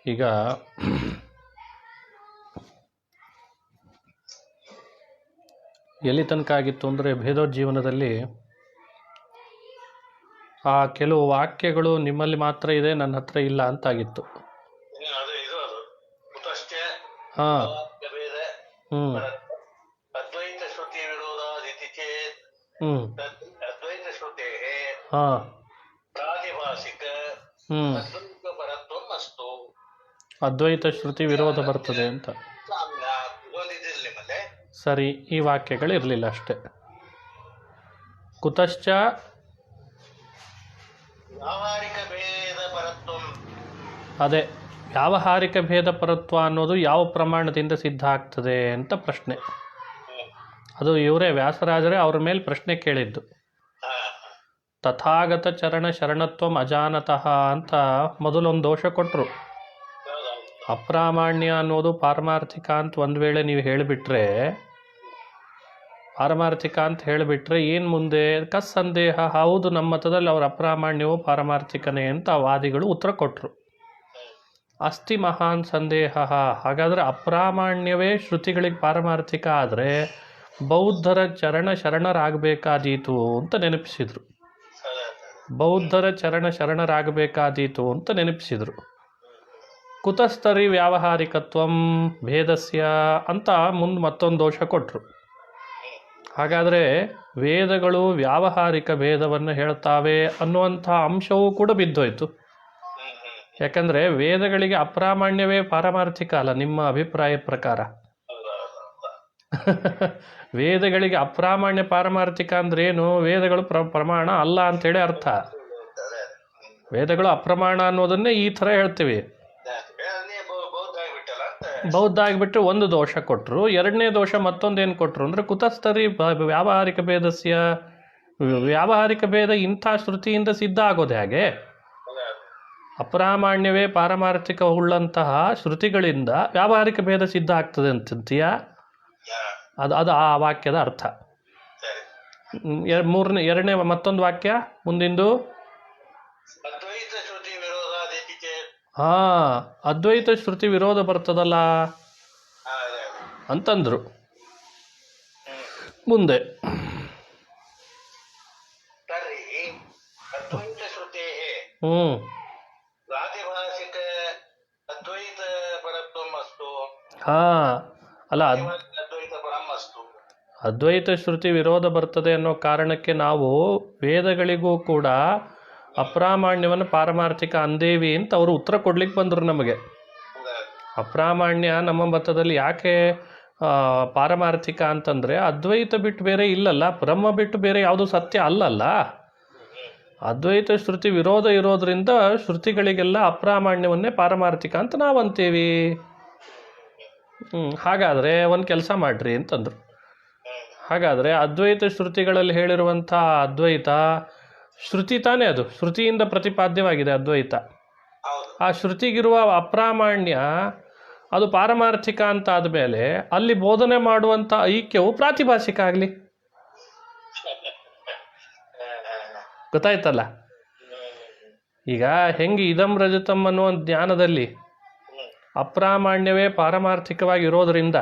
ಈಗ ಎಲ್ಲಿ ತನಕ ಆಗಿತ್ತು ಅಂದರೆ ಭೇದೋಜ್ಜೀವನದಲ್ಲಿ ಆ ಕೆಲವು ವಾಕ್ಯಗಳು ನಿಮ್ಮಲ್ಲಿ ಮಾತ್ರ ಇದೆ, ನನ್ನ ಹತ್ರ ಇಲ್ಲ ಅಂತಾಗಿತ್ತು. ಹಾಂ ಅದ್ವೈತ ಶ್ರುತಿ ವಿರೋಧಾದಿತಿ ಚೇತ್ ಅದ್ವೈತ ಶ್ರುತೆ ಹಾಂ ಪ್ರಾತಿಭಾಸಿಕ ಅದ್ವೈತ ಪರತ್ವಂ ಅಸ್ತು. ಅದ್ವೈತ ಶ್ರುತಿ ವಿರೋಧ ಬರ್ತದೆ ಅಂತ ಓದಿದಿಲ್ಲ ಮತ್ತೆ ಸರಿ, ಈ ವಾಕ್ಯಗಳು ಇರಲಿಲ್ಲ ಅಷ್ಟೆ. ಕುತಶ್ಚ ವ್ಯಾವಹಾರಿಕ ಭೇದ ಪರತ್ವಂ, ಅದೇ ವ್ಯಾವಹಾರಿಕ ಭೇದ ಪರತ್ವ ಅನ್ನೋದು ಯಾವ ಪ್ರಮಾಣದಿಂದ ಸಿದ್ಧ ಆಗ್ತದೆ ಅಂತ ಪ್ರಶ್ನೆ. ಅದು ಇವರೇ ವ್ಯಾಸರಾಜರೇ ಅವ್ರ ಮೇಲೆ ಪ್ರಶ್ನೆ ಕೇಳಿದ್ದು. ತಥಾಗತ ಚರಣ ಶರಣತ್ವಂ ಅಜಾನತಃ ಅಂತ ಮೊದಲೊಂದು ದೋಷ ಕೊಟ್ಟರು. ಅಪ್ರಾಮಾಣ್ಯ ಅನ್ನೋದು ಪಾರಮಾರ್ಥಿಕ ಅಂತ ಒಂದು ವೇಳೆ ನೀವು ಹೇಳಿಬಿಟ್ರೆ, ಪಾರಮಾರ್ಥಿಕ ಅಂತ ಹೇಳಿಬಿಟ್ರೆ ಏನು ಮುಂದೆ ಸಂದೇಹ? ಹೌದು, ನಮ್ಮ ಮತದಲ್ಲಿ ಅವರ ಅಪ್ರಾಮಾಣ್ಯವು ಪಾರಮಾರ್ಥಿಕನೇ ಅಂತ ವಾದಿಗಳು ಉತ್ತರ ಕೊಟ್ಟರು. ಅಸ್ತಿ ಮಹಾನ್ ಸಂದೇಹ. ಹಾಗಾದರೆ ಅಪ್ರಾಮಾಣ್ಯವೇ ಶ್ರುತಿಗಳಿಗೆ ಪಾರಮಾರ್ಥಿಕ ಆದರೆ ಬೌದ್ಧರ ಚರಣ ಶರಣರಾಗಬೇಕಾದೀತು ಅಂತ ನೆನಪಿಸಿದರು. ಬೌದ್ಧರ ಚರಣ ಶರಣರಾಗಬೇಕಾದೀತು ಅಂತ ನೆನಪಿಸಿದರು. ಕುತಸ್ತರಿ ವ್ಯಾವಹಾರಿಕತ್ವಂ ಭೇದಸ್ಯ ಅಂತ ಮುಂದೆ ಮತ್ತೊಂದು ದೋಷ ಕೊಟ್ಟರು. ಹಾಗಾದರೆ ವೇದಗಳು ವ್ಯಾವಹಾರಿಕ ಭೇದವನ್ನು ಹೇಳ್ತಾವೆ ಅನ್ನುವಂಥ ಅಂಶವೂ ಕೂಡ ಬಿದ್ದೋಯ್ತು. ಯಾಕಂದರೆ ವೇದಗಳಿಗೆ ಅಪ್ರಾಮಾಣ್ಯವೇ ಪಾರಮಾರ್ಥಿಕ ಅಲ್ಲ ನಿಮ್ಮ ಅಭಿಪ್ರಾಯ ಪ್ರಕಾರ. ವೇದಗಳಿಗೆ ಅಪ್ರಾಮಾಣ್ಯ ಪಾರಮಾರ್ಥಿಕ ಅಂದ್ರೆ ಏನು? ವೇದಗಳು ಪ್ರಮಾಣ ಅಲ್ಲ ಅಂಥೇಳಿ ಅರ್ಥ. ವೇದಗಳು ಅಪ್ರಮಾಣ ಅನ್ನೋದನ್ನೇ ಈ ಥರ ಹೇಳ್ತೀವಿ. ಬೌದ್ಧ ಆಗಿಬಿಟ್ಟು ಒಂದು ದೋಷ ಕೊಟ್ಟರು. ಎರಡನೇ ದೋಷ ಮತ್ತೊಂದೇನು ಕೊಟ್ಟರು ಅಂದರೆ ಕುತಸ್ತರಿ ವ್ಯಾವಹಾರಿಕ ಭೇದಸ್ಯ. ವ್ಯಾವಹಾರಿಕ ಭೇದ ಇಂಥ ಶ್ರುತಿಯಿಂದ ಸಿದ್ಧ ಆಗೋದು ಹೇಗೆ? ಅಪ್ರಾಮಾಣ್ಯವೇ ಪಾರಮಾರ್ಥಿಕ ಉಳ್ಳಂತಹ ಶ್ರುತಿಗಳಿಂದ ವ್ಯಾವಹಾರಿಕ ಭೇದ ಸಿದ್ಧ ಆಗ್ತದೆ ಅಂತೀಯ? ಅದು ಆ ವಾಕ್ಯದ ಅರ್ಥ. ಎರಡನೇ ಮತ್ತೊಂದು ವಾಕ್ಯ ಮುಂದಿಂದು. ಹಾಂ, ಅದ್ವೈತ ಶ್ರುತಿ ವಿರೋಧ ಬರ್ತದಲ್ಲ ಅಂತಂದ್ರು. ಮುಂದೆ ಅಲ್ಲ, ಅದ್ವೈತ ಶ್ರುತಿ ವಿರೋಧ ಬರ್ತದೆ ಅನ್ನೋ ಕಾರಣಕ್ಕೆ ನಾವು ವೇದಗಳಿಗೂ ಕೂಡ ಅಪ್ರಾಮಾಣ್ಯವನ್ನು ಪಾರಮಾರ್ಥಿಕ ಅಂದೇವಿ ಅಂತ ಅವರು ಉತ್ತರ ಕೊಡ್ಲಿಕ್ಕೆ ಬಂದರು ನಮಗೆ. ಅಪ್ರಾಮಾಣ್ಯ ನಮ್ಮ ಮತದಲ್ಲಿ ಯಾಕೆ ಪಾರಮಾರ್ಥಿಕ ಅಂತಂದರೆ ಅದ್ವೈತ ಬಿಟ್ಟು ಬೇರೆ ಇಲ್ಲಲ್ಲ, ಬ್ರಹ್ಮ ಬಿಟ್ಟು ಬೇರೆ ಯಾವುದು ಸತ್ಯ ಅಲ್ಲಲ್ಲ. ಅದ್ವೈತ ಶ್ರುತಿ ವಿರೋಧ ಇರೋದ್ರಿಂದ ಶ್ರುತಿಗಳಿಗೆಲ್ಲ ಅಪ್ರಾಮಾಣ್ಯವನ್ನೇ ಪಾರಮಾರ್ಥಿಕ ಅಂತ ನಾವು ಅಂತೀವಿ. ಹಾಗಾದರೆ ಒಂದು ಕೆಲಸ ಮಾಡಿರಿ ಅಂತಂದರು. ಹಾಗಾದರೆ ಅದ್ವೈತ ಶ್ರುತಿಗಳಲ್ಲಿ ಹೇಳಿರುವಂಥ ಅದ್ವೈತ ಶ್ರುತಿ ತಾನೇ, ಅದು ಶ್ರುತಿಯಿಂದ ಪ್ರತಿಪಾದ್ಯವಾಗಿದೆ ಅದ್ವೈತ. ಆ ಶ್ರುತಿಗಿರುವ ಅಪ್ರಾಮಾಣ್ಯ ಅದು ಪಾರಮಾರ್ಥಿಕ ಅಂತ ಆದಮೇಲೆ ಅಲ್ಲಿ ಬೋಧನೆ ಮಾಡುವಂಥ ಐಕ್ಯವು ಪ್ರಾತಿಭಾಸಿಕ ಆಗಲಿ. ಗೊತ್ತಾಯ್ತಲ್ಲ? ಈಗ ಹೆಂಗೆ ಇದಂ ರಜತಂ ಅನ್ನುವ ಜ್ಞಾನದಲ್ಲಿ ಅಪ್ರಾಮಾಣ್ಯವೇ ಪಾರಮಾರ್ಥಿಕವಾಗಿರೋದ್ರಿಂದ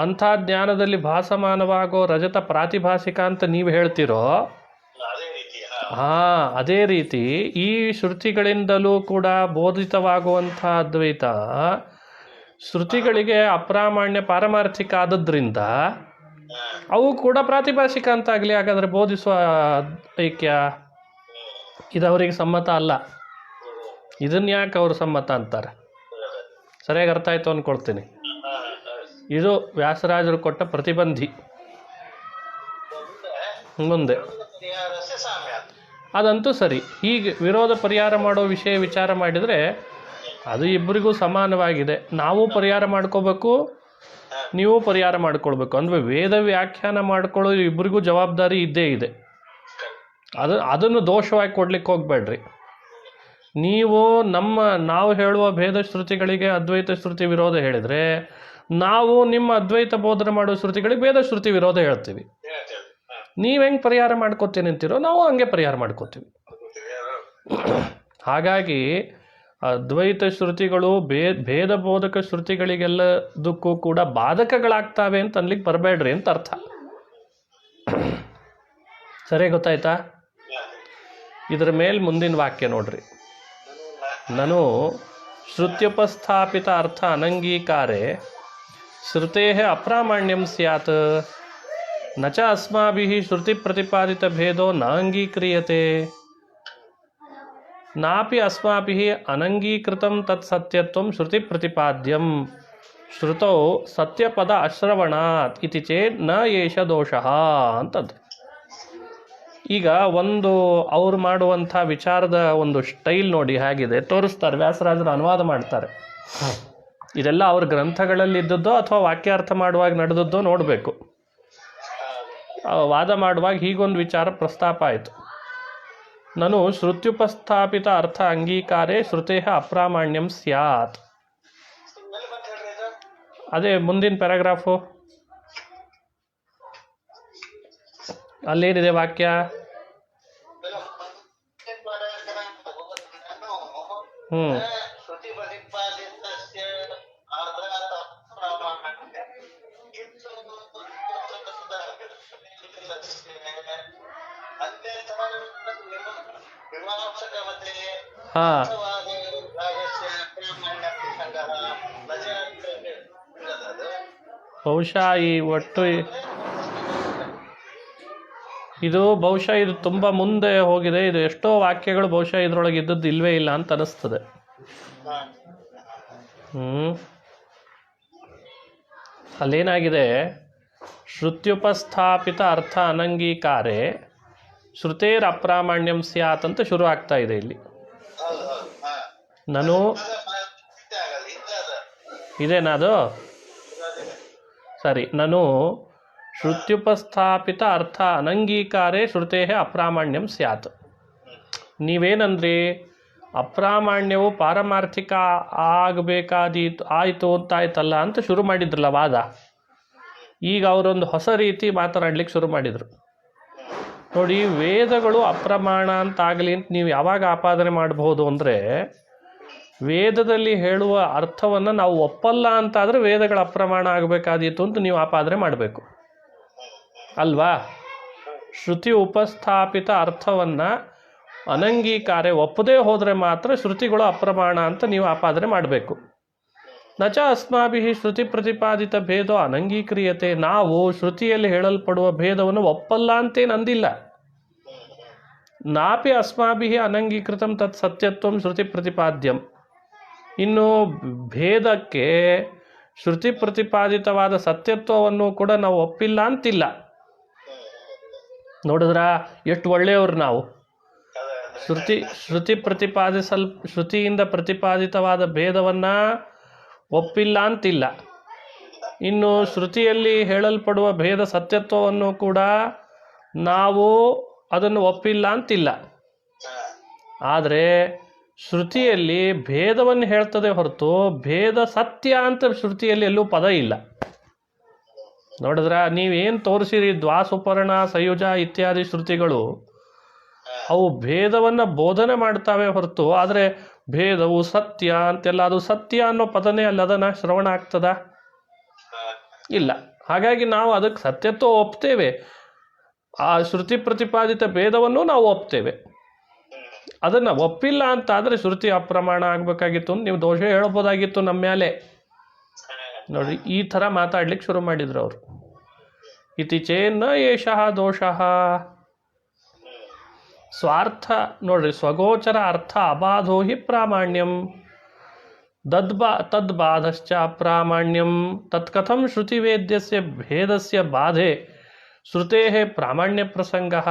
ಅಂಥ ಜ್ಞಾನದಲ್ಲಿ ಭಾಸಮಾನವಾಗೋ ರಜತ ಪ್ರಾತಿಭಾಸಿಕ ಅಂತ ನೀವು ಹೇಳ್ತಿರೋ, ಅದೇ ರೀತಿ ಈ ಶ್ರುತಿಗಳಿಂದಲೂ ಕೂಡ ಬೋಧಿತವಾಗುವಂಥ ಅದ್ವೈತ ಶ್ರುತಿಗಳಿಗೆ ಅಪ್ರಾಮಾಣ್ಯ ಪಾರಮಾರ್ಥಿಕ ಆದದ್ರಿಂದ ಅವು ಕೂಡ ಪ್ರಾತಿಭಾಸಿಕ ಅಂತಾಗಲಿ. ಹಾಗಾದರೆ ಬೋಧಿಸುವ ಐಕ್ಯ ಇದು ಅವರಿಗೆ ಸಮ್ಮತ ಅಲ್ಲ. ಇದನ್ನ ಯಾಕೆ ಅವರು ಸಮ್ಮತ ಅಂತಾರೆ? ಸರಿಯಾಗಿ ಅರ್ಥ ಆಯಿತು ಅಂದ್ಕೊಳ್ತೀನಿ. ಇದು ವ್ಯಾಸರಾಜರು ಕೊಟ್ಟ ಪ್ರತಿಬಂಧಿ. ಮುಂದೆ ಅದಂತೂ ಸರಿ. ಹೀಗೆ ವಿರೋಧ ಪರಿಹಾರ ಮಾಡೋ ವಿಚಾರ ಮಾಡಿದರೆ ಅದು ಇಬ್ಬರಿಗೂ ಸಮಾನವಾಗಿದೆ. ನಾವು ಪರಿಹಾರ ಮಾಡ್ಕೋಬೇಕು, ನೀವು ಪರಿಹಾರ ಮಾಡ್ಕೊಳ್ಬೇಕು. ಅಂದರೆ ವೇದ ವ್ಯಾಖ್ಯಾನ ಮಾಡ್ಕೊಳ್ಳೋ ಇಬ್ಬರಿಗೂ ಜವಾಬ್ದಾರಿ ಇದ್ದೇ ಇದೆ. ಅದನ್ನು ದೋಷವಾಗಿ ಕೊಡ್ಲಿಕ್ಕೆ ಹೋಗ್ಬೇಡ್ರಿ. ನಾವು ಹೇಳುವ ಭೇದ ಶ್ರುತಿಗಳಿಗೆ ಅದ್ವೈತ ಶ್ರುತಿ ವಿರೋಧ ಹೇಳಿದರೆ, ನಾವು ನಿಮ್ಮ ಅದ್ವೈತ ಬೋಧನೆ ಮಾಡೋ ಶ್ರುತಿಗಳಿಗೆ ಭೇದ ಶ್ರುತಿ ವಿರೋಧ ಹೇಳ್ತೀವಿ. ನೀವು ಹೆಂಗೆ ಪರಿಹಾರ ಮಾಡ್ಕೋತೀನಿ ಅಂತೀರೋ ನಾವು ಹಂಗೆ ಪರಿಹಾರ ಮಾಡ್ಕೋತೀವಿ. ಹಾಗಾಗಿ ಅದ್ವೈತ ಶ್ರುತಿಗಳು ಭೇದ ಬೋಧಕ ಶ್ರುತಿಗಳಿಗೆಲ್ಲದಕ್ಕೂ ಕೂಡ ಬಾಧಕಗಳಾಗ್ತಾವೆ ಅಂತ ಅನ್ಲಿಕ್ಕೆ ಬರಬೇಡ್ರಿ ಅಂತ ಅರ್ಥ. ಸರಿ ಗೊತ್ತಾಯ್ತಾ? ಇದರ ಮೇಲೆ ಮುಂದಿನ ವಾಕ್ಯ ನೋಡ್ರಿ. ನಾನು ಶ್ರುತ್ಯುಪಸ್ಥಾಪಿತ ಅರ್ಥ ಅನಂಗೀಕಾರೆ ಶ್ರುತೆ ಅಪ್ರಾಮಾಣ್ಯಂ ಸ್ಯಾತ್ ನ ಚ ಅಸ್ಮಾಭಿಃ ಶ್ರುತಿ ಪ್ರತಿಪಾದಿತ ಭೇದೋ ನ ಅಂಗೀಕ್ರಿಯತೆ ನಾಪಿ ಅಸ್ಮಾಭಿಃ ಅನಂಗೀಕೃತಂ ತತ್ ಸತ್ಯತ್ವಂ ಶ್ರುತಿ ಪ್ರತಿಪಾದ್ಯಂ ಶ್ರುತೌ ಸತ್ಯಪದ ಅಶ್ರವಣಾತ್ ಇತಿ ಚೇತ್ ನ ಏಷ ದೋಷಃ ಅಂತದ್ದು. ಈಗ ಒಂದು ಅವ್ರು ಮಾಡುವಂಥ ವಿಚಾರದ ಒಂದು ಸ್ಟೈಲ್ ನೋಡಿ ಹೇಗಿದೆ, ತೋರಿಸ್ತಾರೆ. ವ್ಯಾಸರಾಜರು ಅನುವಾದ ಮಾಡ್ತಾರೆ. ಇದೆಲ್ಲ ಅವ್ರ ಗ್ರಂಥಗಳಲ್ಲಿ ಇದ್ದದ್ದೋ ಅಥವಾ ವಾಕ್ಯಾರ್ಥ ಮಾಡುವಾಗ ನಡೆದದ್ದೋ ನೋಡಬೇಕು. ವಾದ ಮಾಡುವಾಗ ಹೀಗೊಂದು ವಿಚಾರ ಪ್ರಸ್ತಾಪ ಆಯಿತು. ನಾನು ಶ್ರುತ್ಯುಪಸ್ಥಾಪಿತ ಅರ್ಥ ಅಂಗೀಕಾರೆ ಶ್ರುತೆ ಅಪ್ರಾಮಾಣ್ಯಂ ಸ್ಯಾತ್. ಅದೇ ಮುಂದಿನ ಪ್ಯಾರಾಗ್ರಾಫು, ಅಲ್ಲೇನಿದೆ ವಾಕ್ಯ? ಶ್ರುತಿ ಪ್ರತಿಪಾದಿತಸ್ಯ ಆಧಾರಾತ್ ಅಪ್ರಾಮಾಣ್ಯಂ ವಿಮರ್ಶಕವತೆ ಬಹುಶಃ ಈ ಒಟ್ಟು ಇದು ಬಹುಶಃ ಇದು ತುಂಬ ಮುಂದೆ ಹೋಗಿದೆ. ಇದು ಎಷ್ಟೋ ವಾಕ್ಯಗಳು ಬಹುಶಃ ಇದರೊಳಗೆ ಇದ್ದದ್ದು ಇಲ್ವೇ ಇಲ್ಲ ಅಂತ ಅನಿಸ್ತದೆ. ಅಲ್ಲೇನಾಗಿದೆ, ಶ್ರುತ್ಯುಪಸ್ಥಾಪಿತ ಅರ್ಥ ಅನಂಗೀಕಾರೆ ಶ್ರುತೇರ್ ಅಪ್ರಾಮಾಣ್ಯಂ ಸ್ಯಾತ್ ಅಂತ ಶುರು ಆಗ್ತಾ ಇದೆ ಇಲ್ಲಿ. ನಾನು ಇದೇನದು ಸರಿ. ನಾನು ಶ್ರುತ್ಯುಪಸ್ಥಾಪಿತ ಅರ್ಥ ಅನಂಗೀಕಾರೆ ಶ್ರುತೇ ಅಪ್ರಾಮಾಣ್ಯಂ ಸ್ಯಾತ್. ನೀವೇನಂದ್ರಿ, ಅಪ್ರಾಮಾಣ್ಯವು ಪಾರಮಾರ್ಥಿಕ ಆಯಿತು ಅಂತಾಯ್ತಲ್ಲ ಅಂತ ಶುರು ಮಾಡಿದ್ರಲ್ಲ ವಾದ. ಈಗ ಅವರೊಂದು ಹೊಸ ರೀತಿ ಮಾತನಾಡ್ಲಿಕ್ಕೆ ಶುರು ಮಾಡಿದರು. ನೋಡಿ, ವೇದಗಳು ಅಪ್ರಮಾಣ ಅಂತಾಗಲಿ ಅಂತ ನೀವು ಯಾವಾಗ ಆಪಾದನೆ ಮಾಡಬಹುದು ಅಂದರೆ, ವೇದದಲ್ಲಿ ಹೇಳುವ ಅರ್ಥವನ್ನು ನಾವು ಒಪ್ಪಲ್ಲ ಅಂತಾದರೆ ವೇದಗಳ ಅಪ್ರಮಾಣ ಆಗಬೇಕಾದೀತು ಅಂತ ನೀವು ಆಪಾದನೆ ಮಾಡಬೇಕು ಅಲ್ವಾ? ಶ್ರುತಿ ಉಪಸ್ಥಾಪಿತ ಅರ್ಥವನ್ನು ಅನಂಗೀಕಾರೆ ಒಪ್ಪದೇ ಹೋದರೆ ಮಾತ್ರ ಶ್ರುತಿಗಳು ಅಪ್ರಮಾಣ ಅಂತ ನೀವು ಆಪಾದನೆ ಮಾಡಬೇಕು. ನಚ ಅಸ್ಮಾಭಿಃ ಶ್ರುತಿ ಪ್ರತಿಪಾದಿತ ಭೇದೋ ಅನಂಗೀಕ್ರಿಯತೆ. ನಾವು ಶ್ರುತಿಯಲ್ಲಿ ಹೇಳಲ್ಪಡುವ ಭೇದವನ್ನು ಒಪ್ಪಲ್ಲ ಅಂತೇನು ಅಂದಿಲ್ಲ. ನಾಪಿ ಅಸ್ಮಾಭಿಃ ಅನಂಗೀಕೃತಂ ತತ್ ಸತ್ಯತ್ವಂ ಶ್ರುತಿ ಪ್ರತಿಪಾದ್ಯಂ. ಇನ್ನು ಭೇದಕ್ಕೆ ಶ್ರುತಿ ಪ್ರತಿಪಾದಿತವಾದ ಸತ್ಯತ್ವವನ್ನು ಕೂಡ ನಾವು ಒಪ್ಪಿಲ್ಲ ಅಂತಿಲ್ಲ. ನೋಡಿದ್ರ ಎಷ್ಟು ಒಳ್ಳೆಯವರು ನಾವು. ಶ್ರುತಿಯಿಂದ ಪ್ರತಿಪಾದಿತವಾದ ಭೇದವನ್ನು ಒಪ್ಪಿಲ್ಲ ಅಂತಿಲ್ಲ. ಇನ್ನು ಶ್ರುತಿಯಲ್ಲಿ ಹೇಳಲ್ಪಡುವ ಭೇದ ಸತ್ಯತ್ವವನ್ನು ಕೂಡ ನಾವು ಅದನ್ನು ಒಪ್ಪಿಲ್ಲ ಅಂತಿಲ್ಲ. ಆದರೆ ಶ್ರುತಿಯಲ್ಲಿ ಭೇದವನ್ನು ಹೇಳ್ತದೆ ಹೊರತು ಭೇದ ಸತ್ಯ ಅಂತ ಶ್ರುತಿಯಲ್ಲಿ ಎಲ್ಲೂ ಪದ ಇಲ್ಲ. ನೋಡಿದ್ರ, ನೀವೇನು ತೋರಿಸಿರಿ ದ್ವಾಸುಪರ್ಣ ಸಯುಜ ಇತ್ಯಾದಿ ಶ್ರುತಿಗಳು, ಅವು ಭೇದವನ್ನು ಬೋಧನೆ ಮಾಡ್ತಾವೆ ಹೊರತು, ಆದರೆ ಭೇದವು ಸತ್ಯ ಅಂತೆಲ್ಲ, ಅದು ಸತ್ಯ ಅನ್ನೋ ಪದನೇ ಅಲ್ಲ, ಅದನ್ನು ಶ್ರವಣ ಆಗ್ತದ ಇಲ್ಲ. ಹಾಗಾಗಿ ನಾವು ಅದಕ್ಕೆ ಸತ್ಯತ್ವ ಒಪ್ತೇವೆ, ಆ ಶ್ರುತಿ ಪ್ರತಿಪಾದಿತ ಭೇದವನ್ನು ನಾವು ಒಪ್ತೇವೆ. ಅದನ್ನು ಒಪ್ಪಿಲ್ಲ ಅಂತಾದರೆ ಶ್ರುತಿ ಅಪ್ರಮಾಣ ಆಗಬೇಕಾಗಿತ್ತು, ನೀವು ದೋಷ ಹೇಳ್ಬೋದಾಗಿತ್ತು ನಮ್ಮ ಮೇಲೆ. ನೋಡಿ, ಈ ಥರ ಮಾತಾಡ್ಲಿಕ್ಕೆ ಶುರು ಮಾಡಿದ್ರು ಅವರು. ಇತಿ ಚೇನ್ನ ಏಷಃ ದೋಷಃ. ಸ್ವಾರ್ಥ ನೋಡ್ರಿ, ಸ್ವಗೋಚರ ಅರ್ಥ ಅಬಾಧೋ ಹಿ ಪ್ರಾಮಾಣ್ಯಂ ತದ್ಬಾಧಶ್ಚ ಅಪ್ರಾಮಾಣ್ಯಂ ತತ್ಕಥಂ ಶ್ರುತಿವೇದ್ಯಸ್ಯ ಭೇದಸ್ಯ ಬಾಧೆ ಶ್ರುತೇಃ ಪ್ರಾಮಾಣ್ಯ ಪ್ರಸಂಗಃ.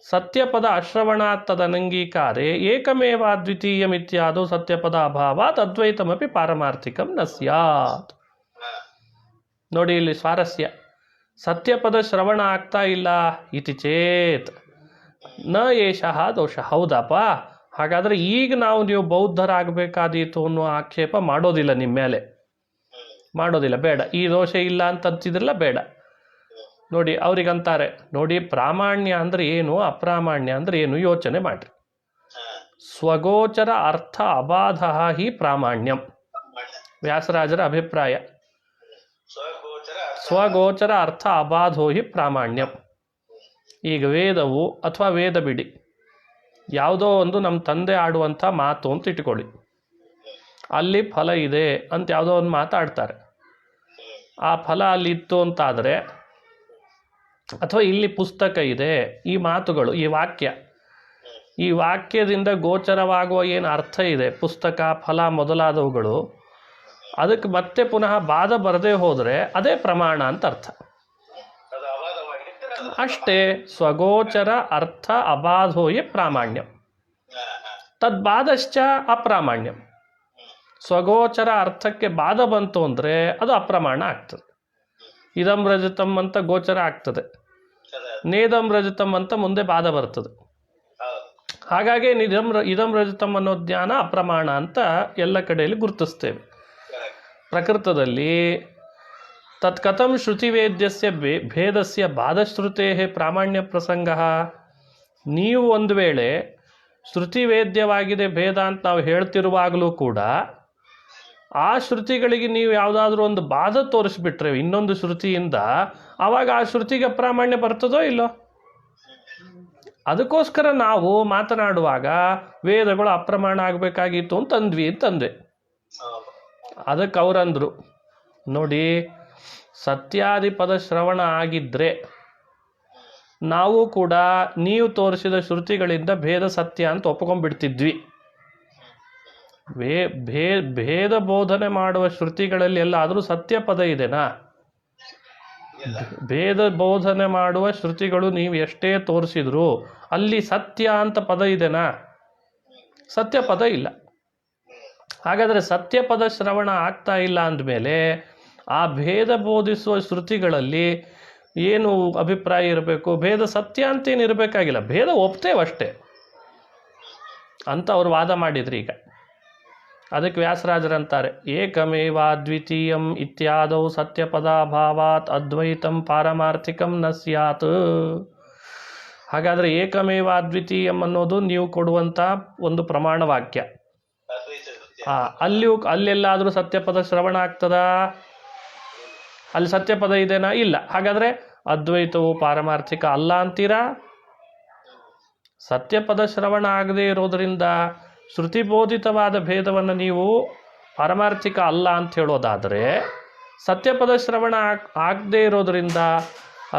ಸತ್ಯಪದ ಅಶ್ರವಣಾತ್ ತದನಂಗೀಕಾರೆ ಏಕಮೇವ ದ್ವಿತೀಯಮಿತ್ಯಾದೋ ಸತ್ಯಪದ ಅಭಾವಾತ್ ಅದ್ವೈತಮಪಿ ಪಾರಮಾರ್ಥಿಕಂ ನ ಸ್ಯಾತ್. ನೋಡಿ, ಇಲ್ಲಿ ಸ್ವಾರಸ್ಯ. ಸತ್ಯಪದ ಶ್ರವಣ ಆಗ್ತಾ ಇಲ್ಲ ಇತಿ ಚೇತ್ ನ ಏಷಃ ದೋಷ. ಹೌದಪ್ಪ, ಹಾಗಾದರೆ ಈಗ ನೀವು ಬೌದ್ಧರಾಗಬೇಕಾದೀತು ಅನ್ನೋ ಆಕ್ಷೇಪ ಮಾಡೋದಿಲ್ಲ, ನಿಮ್ಮ ಮೇಲೆ ಮಾಡೋದಿಲ್ಲ, ಬೇಡ. ಈ ದೋಷ ಇಲ್ಲ ಅಂತಂತಿದ್ರಲ್ಲ, ಬೇಡ. ನೋಡಿ, ಅವ್ರಿಗಂತಾರೆ, ನೋಡಿ ಪ್ರಾಮಾಣ್ಯ ಅಂದರೆ ಏನು, ಅಪ್ರಾಮಾಣ್ಯ ಅಂದರೆ ಏನು ಯೋಚನೆ ಮಾಡಿರಿ. ಸ್ವಗೋಚರ ಅರ್ಥ ಅಬಾಧ ಹಿ ಪ್ರಾಮಾಣ್ಯಂ. ವ್ಯಾಸರಾಜರ ಅಭಿಪ್ರಾಯ. ಸ್ವಗೋಚರ ಅರ್ಥ ಅಬಾಧೋ ಹಿ ಪ್ರಾಮಾಣ್ಯಂ. ಈಗ ವೇದವು ಅಥವಾ ವೇದ ಬಿಡಿ, ಯಾವುದೋ ಒಂದು ನಮ್ಮ ತಂದೆ ಆಡುವಂಥ ಮಾತು ಅಂತ ಇಟ್ಕೊಳ್ಳಿ. ಅಲ್ಲಿ ಫಲ ಇದೆ ಅಂತ ಯಾವುದೋ ಒಂದು ಮಾತಾಡ್ತಾರೆ. ಆ ಫಲ ಅಲ್ಲಿ ಇತ್ತು ಅಂತಾದರೆ, ಅಥವಾ ಇಲ್ಲಿ ಪುಸ್ತಕ ಇದೆ, ಈ ಮಾತುಗಳು, ಈ ವಾಕ್ಯದಿಂದ ಗೋಚರವಾಗುವ ಏನು ಅರ್ಥ ಇದೆ, ಪುಸ್ತಕ, ಫಲ ಮೊದಲಾದವುಗಳು, ಅದಕ್ಕೆ ಮತ್ತೆ ಪುನಃ ಬಾಧ ಬರದೇ ಹೋದರೆ ಅದೇ ಪ್ರಮಾಣ ಅಂತ ಅರ್ಥ. ಅಷ್ಟೇ. ಸ್ವಗೋಚರ ಅರ್ಥ ಅಬಾಧೋಯೇ ಪ್ರಾಮಾಣ್ಯಂ, ತದ್ಬಾಧಶ್ಚ ಅಪ್ರಾಮಾಣ್ಯಂ. ಸ್ವಗೋಚರ ಅರ್ಥಕ್ಕೆ ಬಾಧ ಬಂತು ಅಂದರೆ ಅದು ಅಪ್ರಮಾಣ ಆಗ್ತದೆ. ಇದಂ ರಜತಂ ಅಂತ ಗೋಚರ ಆಗ್ತದೆ, ನೇದಂ ರಜತಂ ಅಂತ ಮುಂದೆ ಬಾಧ ಬರ್ತದೆ. ಹಾಗಾಗಿ ಇದಂ ರಜತಂ ಅನ್ನೋ ಜ್ಞಾನ ಅಪ್ರಮಾಣ ಅಂತ ಎಲ್ಲ ಕಡೆಯಲ್ಲಿ ಗುರುತಿಸ್ತೇವೆ. ಪ್ರಕೃತದಲ್ಲಿ ತತ್ಕಥಂ ಶ್ರುತಿವೇದ್ಯಸ್ಯ ಭೇದಸ್ಯ ಬಾಧಶ್ರುತೇ ಪ್ರಾಮಾಣ್ಯ ಪ್ರಸಂಗ. ನೀವು ಒಂದು ವೇಳೆ ಶ್ರುತಿವೇದ್ಯವಾಗಿದೆ ಭೇದ ಅಂತ ನಾವು ಹೇಳ್ತಿರುವಾಗಲೂ ಕೂಡ ಆ ಶ್ರುತಿಗಳಿಗೆ ನೀವು ಯಾವುದಾದ್ರೂ ಒಂದು ಬಾಧ ತೋರಿಸ್ಬಿಟ್ರೆ ಇನ್ನೊಂದು ಶ್ರುತಿಯಿಂದ, ಆವಾಗ ಆ ಶ್ರುತಿಗೆ ಅಪ್ರಾಮಾಣ್ಯ ಬರ್ತದೋ ಇಲ್ಲೋ? ಅದಕ್ಕೋಸ್ಕರ ನಾವು ಮಾತನಾಡುವಾಗ ವೇದಗಳು ಅಪ್ರಮಾಣ ಆಗಬೇಕಾಗಿತ್ತು ಅಂತಂದ್ವಿ. ಅದಕ್ಕೆ ಅವರಂದರು, ನೋಡಿ, ಸತ್ಯಾದಿಪದ ಶ್ರವಣ ಆಗಿದ್ದರೆ ನಾವು ಕೂಡ ನೀವು ತೋರಿಸಿದ ಶ್ರುತಿಗಳಿಂದ ಭೇದ ಸತ್ಯ ಅಂತ ಒಪ್ಕೊಂಡ್ಬಿಡ್ತಿದ್ವಿ. ಭೇದ ಬೋಧನೆ ಮಾಡುವ ಶ್ರುತಿಗಳಲ್ಲಿ ಎಲ್ಲಾದರೂ ಸತ್ಯ ಪದ ಇದೆನಾ? ಭೇದ ಬೋಧನೆ ಮಾಡುವ ಶ್ರುತಿಗಳು ನೀವು ಎಷ್ಟೇ ತೋರಿಸಿದ್ರು ಅಲ್ಲಿ ಸತ್ಯ ಅಂತ ಪದ ಇದೆನಾ? ಸತ್ಯ ಪದ ಇಲ್ಲ. ಹಾಗಾದರೆ ಸತ್ಯ ಪದ ಶ್ರವಣ ಆಗ್ತಾ ಇಲ್ಲ ಅಂದಮೇಲೆ ಆ ಭೇದ ಬೋಧಿಸುವ ಶ್ರುತಿಗಳಲ್ಲಿ ಏನು ಅಭಿಪ್ರಾಯ ಇರಬೇಕು? ಭೇದ ಸತ್ಯ ಅಂತೇನು ಇರಬೇಕಾಗಿಲ್ಲ, ಭೇದ ಒಪ್ತೇವಷ್ಟೇ ಅಂತ ಅವರು ವಾದ ಮಾಡಿದ್ರಿ. ಈಗ ಅದಕ್ಕೆ ವ್ಯಾಸರಾಜರಂತಾರೆ, ಏಕಮೇವ ದ್ವಿತೀಯಂ ಇತ್ಯಾದೌ ಸತ್ಯಪದಾಭಾವಾತ್ ಅದ್ವೈತಂ ಪಾರಮಾರ್ಥಿಕಂ ನ ಸ್ಯಾತ್. ಹಾಗಾದರೆ ಏಕಮೇವ ಅದ್ವಿತೀಯಂ ಅನ್ನೋದು ನೀವು ಕೊಡುವಂಥ ಒಂದು ಪ್ರಮಾಣ ವಾಕ್ಯ. ಅಲ್ಲೆಲ್ಲಾದರೂ ಸತ್ಯಪದ ಶ್ರವಣ ಆಗ್ತದಾ? ಅಲ್ಲಿ ಸತ್ಯಪದ ಇದೆನಾ? ಇಲ್ಲ. ಹಾಗಾದರೆ ಅದ್ವೈತವು ಪಾರಮಾರ್ಥಿಕ ಅಲ್ಲ ಅಂತೀರಾ? ಸತ್ಯಪದ ಶ್ರವಣ ಆಗದೇ ಇರೋದರಿಂದ ಶ್ರುತಿಬೋಧಿತವಾದ ಭೇದವನ್ನು ನೀವು ಪಾರಮಾರ್ಥಿಕ ಅಲ್ಲ ಅಂತ ಹೇಳೋದಾದರೆ, ಸತ್ಯಪದ ಶ್ರವಣ ಆಗದೇ ಇರೋದರಿಂದ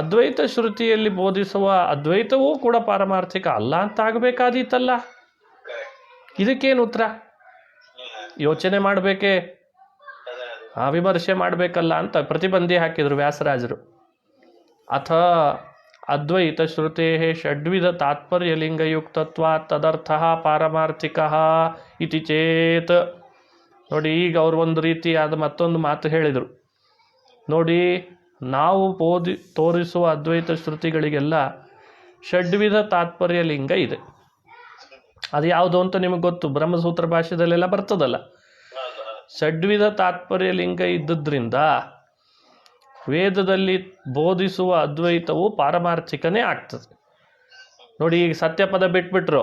ಅದ್ವೈತ ಶ್ರುತಿಯಲ್ಲಿ ಬೋಧಿಸುವ ಅದ್ವೈತವೂ ಕೂಡ ಪಾರಮಾರ್ಥಿಕ ಅಲ್ಲ ಅಂತ ಆಗಬೇಕಾದೀತಲ್ಲ. ಇದಕ್ಕೇನು ಉತ್ತರ? ಯೋಚನೆ ಮಾಡಬೇಕೇ, ವಿಮರ್ಶೆ ಮಾಡಬೇಕಲ್ಲ ಅಂತ ಪ್ರತಿಬಂಧಿ ಹಾಕಿದರು ವ್ಯಾಸರಾಜರು. ಅಥ ಅದ್ವೈತ ಶ್ರುತೇ ಷಡ್ವಿಧ ತಾತ್ಪರ್ಯಲಿಂಗಯುಕ್ತತ್ವಾತ್ ತದರ್ಥಃ ಪಾರಮಾರ್ಥಿಕಃ ಇತಿ ಚೇತ್. ನೋಡಿ, ಈಗ ಅವರು ಒಂದು ರೀತಿಯಾದ ಮತ್ತೊಂದು ಮಾತು ಹೇಳಿದರು. ನೋಡಿ, ನಾವು ತೋರಿಸುವ ಅದ್ವೈತ ಶ್ರುತಿಗಳಿಗೆಲ್ಲ ಷಡ್ವಿಧ ತಾತ್ಪರ್ಯ ಲಿಂಗ ಇದೆ. ಅದು ಯಾವುದು ಅಂತ ನಿಮಗೆ ಗೊತ್ತು, ಬ್ರಹ್ಮಸೂತ್ರ ಭಾಷೆದಲ್ಲೆಲ್ಲ ಬರ್ತದಲ್ಲ. ಷಡ್ವಿಧ ತಾತ್ಪರ್ಯ ಲಿಂಗ ಇದ್ದದ್ರಿಂದ ವೇದದಲ್ಲಿ ಬೋಧಿಸುವ ಅದ್ವೈತವು ಪಾರಮಾರ್ಥಿಕನೇ ಆಗ್ತದೆ. ನೋಡಿ, ಈಗ ಸತ್ಯಪದ ಬಿಟ್ಬಿಟ್ರು,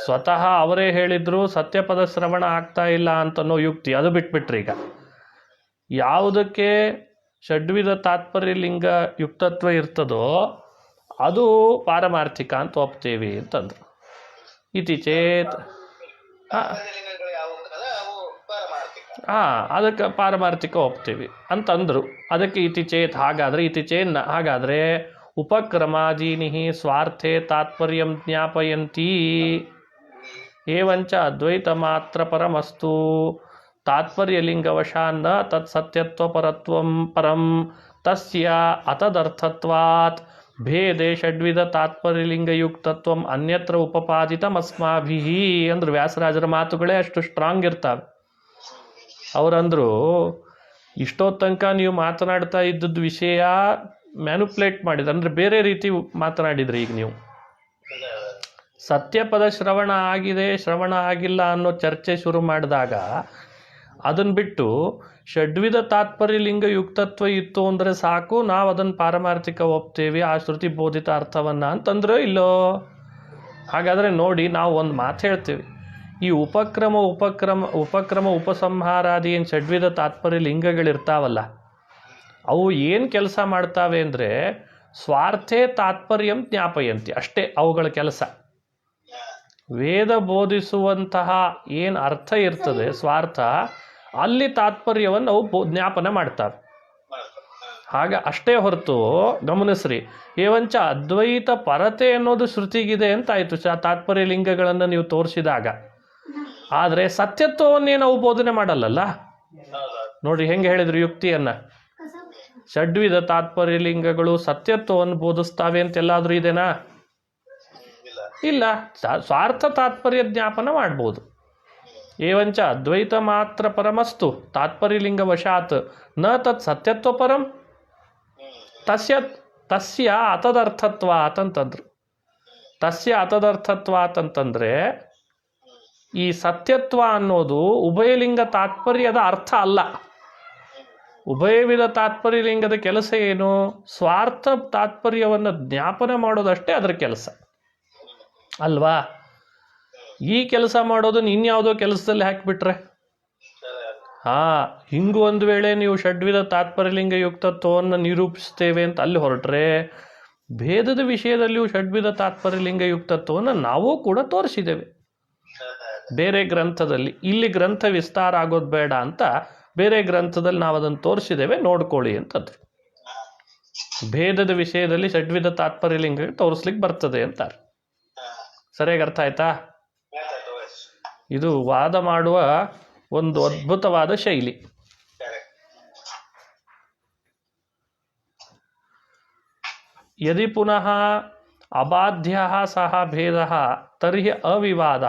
ಸ್ವತಃ ಅವರೇ ಹೇಳಿದ್ರು ಸತ್ಯಪದ ಶ್ರವಣ ಆಗ್ತಾ ಇಲ್ಲ ಅಂತನೋ ಯುಕ್ತಿ, ಅದು ಬಿಟ್ಬಿಟ್ರಿ. ಈಗ ಯಾವುದಕ್ಕೆ ಷಡ್ವಿಧ ತಾತ್ಪರ್ಯ ಲಿಂಗ ಯುಕ್ತತ್ವ ಇರ್ತದೋ ಅದು ಪಾರಮಾರ್ಥಿಕ ಅಂತ ಒಪ್ತೇವೆ ಅಂತಂದ್ರು. ಇತಿ ಚೇತ್ ಅದಕ್ಕೆ ಪಾರಮಾರ್ಥಿಕ ಒಪ್ತೀವಿ ಅಂತಂದರು. ಅದಕ್ಕೆ ಇತಿ ಚೇತ್ ಹಾಗಾದರೆ ಉಪಕ್ರಮಾದೀನಿ ಸ್ವಾರ್ಥೆ ತಾತ್ಪರ್ಯಂ ಜ್ಞಾಪಯಂತಿ ಏವಂಚ ಅದ್ವೈತ ಮಾತ್ರ ಪರಮಸ್ತು ತಾತ್ಪರ್ಯಲಿಂಗವಶಾನ್ನ ತತ್ ಸತ್ಯತ್ವ ಪರಂ ತಸ್ಯ ಅತದರ್ಥತ್ವಾತ್ ಭೇದೆ ಷಡ್ವಿಧ ತಾತ್ಪರ್ಯಲಿಂಗಯುಕ್ತತ್ವಂ ಅನ್ಯತ್ರ ಉಪಪಾದಿತಮಸ್ಮಾಭಿಃ ಅಂದ್ರೆ ವ್ಯಾಸರಾಜರ ಮಾತುಗಳೇ ಅಷ್ಟು ಸ್ಟ್ರಾಂಗ್ ಇರ್ತಾವೆ. ಅವರಂದರು, ಇಷ್ಟೊತ್ತು ತನಕ ನೀವು ಮಾತನಾಡ್ತಾ ಇದ್ದದ್ದು ವಿಷಯ ಮ್ಯಾನುಪ್ಲೇಟ್ ಮಾಡಿದ, ಅಂದರೆ ಬೇರೆ ರೀತಿ ಮಾತನಾಡಿದ್ರಿ. ಈಗ ನೀವು ಸತ್ಯಪದ ಶ್ರವಣ ಆಗಿದೆ, ಶ್ರವಣ ಆಗಿಲ್ಲ ಅನ್ನೋ ಚರ್ಚೆ ಶುರು ಮಾಡಿದಾಗ ಅದನ್ನು ಬಿಟ್ಟು ಷಡ್ವಿಧ ತಾತ್ಪರ್ಯ ಲಿಂಗ ಯುಕ್ತತ್ವ ಇತ್ತು ಅಂದರೆ ಸಾಕು, ನಾವು ಅದನ್ನು ಪಾರಮಾರ್ಥಿಕ ಒಪ್ತೇವೆ ಆ ಶ್ರುತಿ ಬೋಧಿತ ಅರ್ಥವನ್ನು ಅಂತಂದ್ರೆ ಇಲ್ಲೋ? ಹಾಗಾದರೆ ನೋಡಿ, ನಾವು ಒಂದು ಮಾತು ಹೇಳ್ತೀವಿ, ಈ ಉಪಕ್ರಮ ಉಪಸಂಹಾರಾದಿ ಏನು ಷಡ್ವಿಧ ತಾತ್ಪರ್ಯ ಲಿಂಗಗಳಿರ್ತಾವಲ್ಲ, ಅವು ಏನು ಕೆಲಸ ಮಾಡ್ತಾವೆ ಅಂದರೆ ಸ್ವಾರ್ಥೇ ತಾತ್ಪರ್ಯಂ ಜ್ಞಾಪಯಂತಿ, ಅಷ್ಟೇ ಅವುಗಳ ಕೆಲಸ. ವೇದ ಬೋಧಿಸುವಂತಹ ಏನು ಅರ್ಥ ಇರ್ತದೆ ಸ್ವಾರ್ಥ, ಅಲ್ಲಿ ತಾತ್ಪರ್ಯವನ್ನು ಅವು ಜ್ಞಾಪನ ಮಾಡ್ತಾವೆ. ಅಷ್ಟೇ ಹೊರತು ಗಮನಿಸ್ರಿ, ಏವಂಚ ಅದ್ವೈತ ಪರತೆ ಅನ್ನೋದು ಶ್ರುತಿಗಿದೆ ಅಂತ ಆಯಿತು ತಾತ್ಪರ್ಯ ಲಿಂಗಗಳನ್ನು ನೀವು ತೋರಿಸಿದಾಗ. ಆದರೆ ಸತ್ಯತ್ವವನ್ನೇ ನಾವು ಬೋಧನೆ ಮಾಡಲ್ಲಲ್ಲ. ನೋಡಿ ಹೆಂಗೆ ಹೇಳಿದ್ರು ಯುಕ್ತಿಯನ್ನು, ಷಡ್ವಿಧ ತಾತ್ಪರ್ಯ ಲಿಂಗಗಳು ಸತ್ಯತ್ವವನ್ನು ಬೋಧಿಸ್ತಾವೆ ಅಂತೆಲ್ಲಾದರೂ ಇದೆನಾ? ಇಲ್ಲ. ಸ್ವಾರ್ಥ ತಾತ್ಪರ್ಯ ಜ್ಞಾಪನ ಮಾಡ್ಬೋದು. ಏವಂಚ ಅದ್ವೈತ ಮಾತ್ರ ಪರಮಸ್ತು ತಾತ್ಪರ್ಯಲಿಂಗ ವಶಾತ್ ನ ತತ್ ಸತ್ಯತ್ವ ಪರಂ ತಸ್ಯ ಅತದರ್ಥತ್ವಾತ್ ಅಂತಂದ್ರು. ತಸ್ಯ ಅತದರ್ಥತ್ವಾತ್ ಅಂತಂದರೆ ಈ ಸತ್ಯತ್ವ ಅನ್ನೋದು ಉಭಯಲಿಂಗ ತಾತ್ಪರ್ಯದ ಅರ್ಥ ಅಲ್ಲ. ಉಭಯವಿಧ ತಾತ್ಪರ್ಯಲಿಂಗದ ಕೆಲಸ ಏನು? ಸ್ವಾರ್ಥ ತಾತ್ಪರ್ಯವನ್ನು ಜ್ಞಾಪನ ಮಾಡೋದಷ್ಟೇ ಅದರ ಕೆಲಸ ಅಲ್ವಾ? ಈ ಕೆಲಸ ಮಾಡೋದನ್ನ ಇನ್ಯಾವುದೋ ಕೆಲಸದಲ್ಲಿ ಹಾಕಿಬಿಟ್ರೆ, ಹಿಂಗೂ ಒಂದು ವೇಳೆ ನೀವು ಷಡ್ವಿಧ ತಾತ್ಪರ್ಯಲಿಂಗ ಯುಕ್ತತ್ವವನ್ನು ನಿರೂಪಿಸ್ತೇವೆ ಅಂತ ಅಲ್ಲಿ ಹೊರಟ್ರೆ, ಭೇದದ ವಿಷಯದಲ್ಲಿಯೂ ಷಡ್ವಿಧ ತಾತ್ಪರ್ಯಲಿಂಗ ಯುಕ್ತತ್ವವನ್ನು ನಾವು ಕೂಡ ತೋರಿಸಿದ್ದೇವೆ ಬೇರೆ ಗ್ರಂಥದಲ್ಲಿ. ಇಲ್ಲಿ ಗ್ರಂಥ ವಿಸ್ತಾರ ಆಗೋದು ಬೇಡ ಅಂತ ಬೇರೆ ಗ್ರಂಥದಲ್ಲಿ ನಾವು ಅದನ್ನು ತೋರಿಸಿದ್ದೇವೆ, ನೋಡ್ಕೊಳ್ಳಿ ಅಂತಂದ್ರು. ಭೇದದ ವಿಷಯದಲ್ಲಿ ಷಡ್ವಿಧ ತಾತ್ಪರ್ಯಲಿಂಗ ತೋರಿಸ್ಲಿಕ್ಕೆ ಬರ್ತದೆ ಅಂತಾರೆ. ಸರಿಯಾಗಿ ಅರ್ಥ ಆಯ್ತಾ? ಇದು ವಾದ ಮಾಡುವ ಒಂದು ಅದ್ಭುತವಾದ ಶೈಲಿ. ಯದಿ ಪುನಃ ಅಬಾಧ್ಯ ಸಹ ಭೇದ ತರ್ಹಿ ಅವಿವಾದ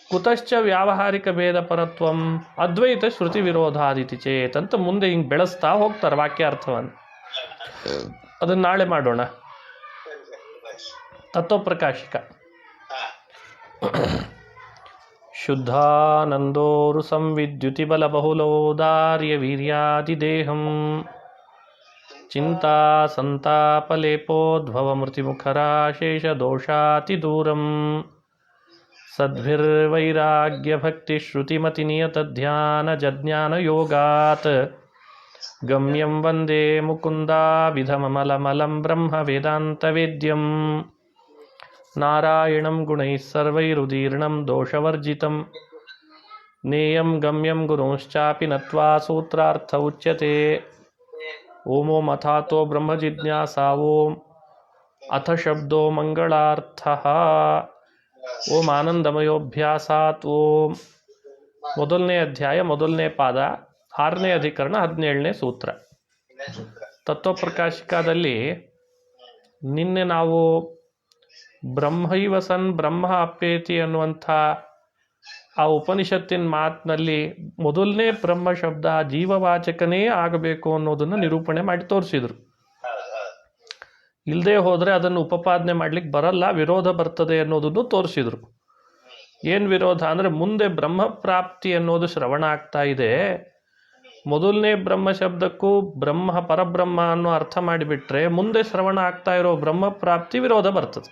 ಕುತಶ್ಚ ವ್ಯಾವಹಾರಿಕ ಭೇದ ಪರತ್ವಂ ಅದ್ವೈತ ಶ್ರುತಿ ವಿರೋಧಾದಿತಿ ಚೇತ್ ಅಂತ ಮುಂದೆ ಹಿಂಗೆ ಬೆಳೆಸ್ತಾ ಹೋಗ್ತಾರೆ ವಾಕ್ಯಾರ್ಥವನ್ನು. ಅದನ್ನು ನಾಳೆ ಮಾಡೋಣ. ತತ್ವಪ್ರಕಾಶಿಕ. ಶುದ್ಧಾನಂದೋರು ಸಂವಿದ್ಯುತಿ ಬಲ ಬಹುಲೋದಾರ್ಯ ವೀರ್ಯಾದಿದೇಹಂ ಚಿಂತಾ ಸಂತಾಪಲೇಪೋದ್ಭವ ಮೃತಿಮುಖರಾಶೇಷ ದೋಷಾತಿ ದೂರಂ ಸದ್ಭಿರ್ವೈರಾಗ್ಯ ಭಕ್ತಿ ಶ್ರುತಿಮತಿ ನಿಯತ ಧ್ಯಾನ ಜಜ್ಞಾನ ಯೋಗಾತ್ ಗಮ್ಯಂ ವಂದೇ ಮುಕುಂದಾಭಿಧಮಮಲಮಲಂ ಬ್ರಹ್ಮ ವೇದಾಂತ ವೇದ್ಯಂ ನಾರಾಯಣಂ ಗುಣೈಃ ಸರ್ವೈರುದೀರ್ಣಂ ದೋಷವರ್ಜಿತಂ ನೇಯಂ ಗಮ್ಯಂ ಗುರುಂಶ್ಚಾಪಿ ನತ್ವಾ ಸೂತ್ರಾರ್ಥ ಉಚ್ಯತೆ. ಓಂ ಅಥಾತೋ ಬ್ರಹ್ಮ ಜಿಜ್ಞಾಸಾ ಓಂ ಅಥ ಶಬ್ದೋ ಮಂಗಳಾರ್ಥಃ ಓಂ ಆನಂದಮಯೋಭ್ಯಾಸಾತ್ ಓಂ. ಮೊದಲನೇ ಅಧ್ಯಾಯ ಮೊದಲನೇ ಪಾದ 6ನೇ ಅಧಿಕರಣ 17ನೇ ಸೂತ್ರ. ತತ್ವಪ್ರಕಾಶಿಕದಲ್ಲಿ ನಿನ್ನೆ ನಾವು ಬ್ರಹ್ಮೈವ ಸನ್ ಬ್ರಹ್ಮ ಅಪ್ಪೇತಿ ಅನ್ನುವಂಥ ಆ ಉಪನಿಷತ್ತಿನ ಮಾತಿನಲ್ಲಿ ಮೊದಲನೇ ಬ್ರಹ್ಮ ಶಬ್ದ ಜೀವವಾಚಕನೇ ಆಗಬೇಕು ಅನ್ನೋದನ್ನು ನಿರೂಪಣೆ ಮಾಡಿ ತೋರಿಸಿದ್ರು. ಇಲ್ಲದೆ ಹೋದರೆ ಅದನ್ನು ಉಪಪಾದನೆ ಮಾಡ್ಲಿಕ್ಕೆ ಬರಲ್ಲ, ವಿರೋಧ ಬರ್ತದೆ ಅನ್ನೋದನ್ನು ತೋರಿಸಿದ್ರು. ಏನು ವಿರೋಧ ಅಂದರೆ, ಮುಂದೆ ಬ್ರಹ್ಮ ಪ್ರಾಪ್ತಿ ಅನ್ನೋದು ಶ್ರವಣ ಆಗ್ತಾ ಇದೆ, ಮೊದಲನೇ ಬ್ರಹ್ಮ ಶಬ್ದಕ್ಕೂ ಬ್ರಹ್ಮ ಪರಬ್ರಹ್ಮ ಅನ್ನೋ ಅರ್ಥ ಮಾಡಿಬಿಟ್ರೆ ಮುಂದೆ ಶ್ರವಣ ಆಗ್ತಾ ಇರೋ ಬ್ರಹ್ಮ ಪ್ರಾಪ್ತಿ ವಿರೋಧ ಬರ್ತದೆ.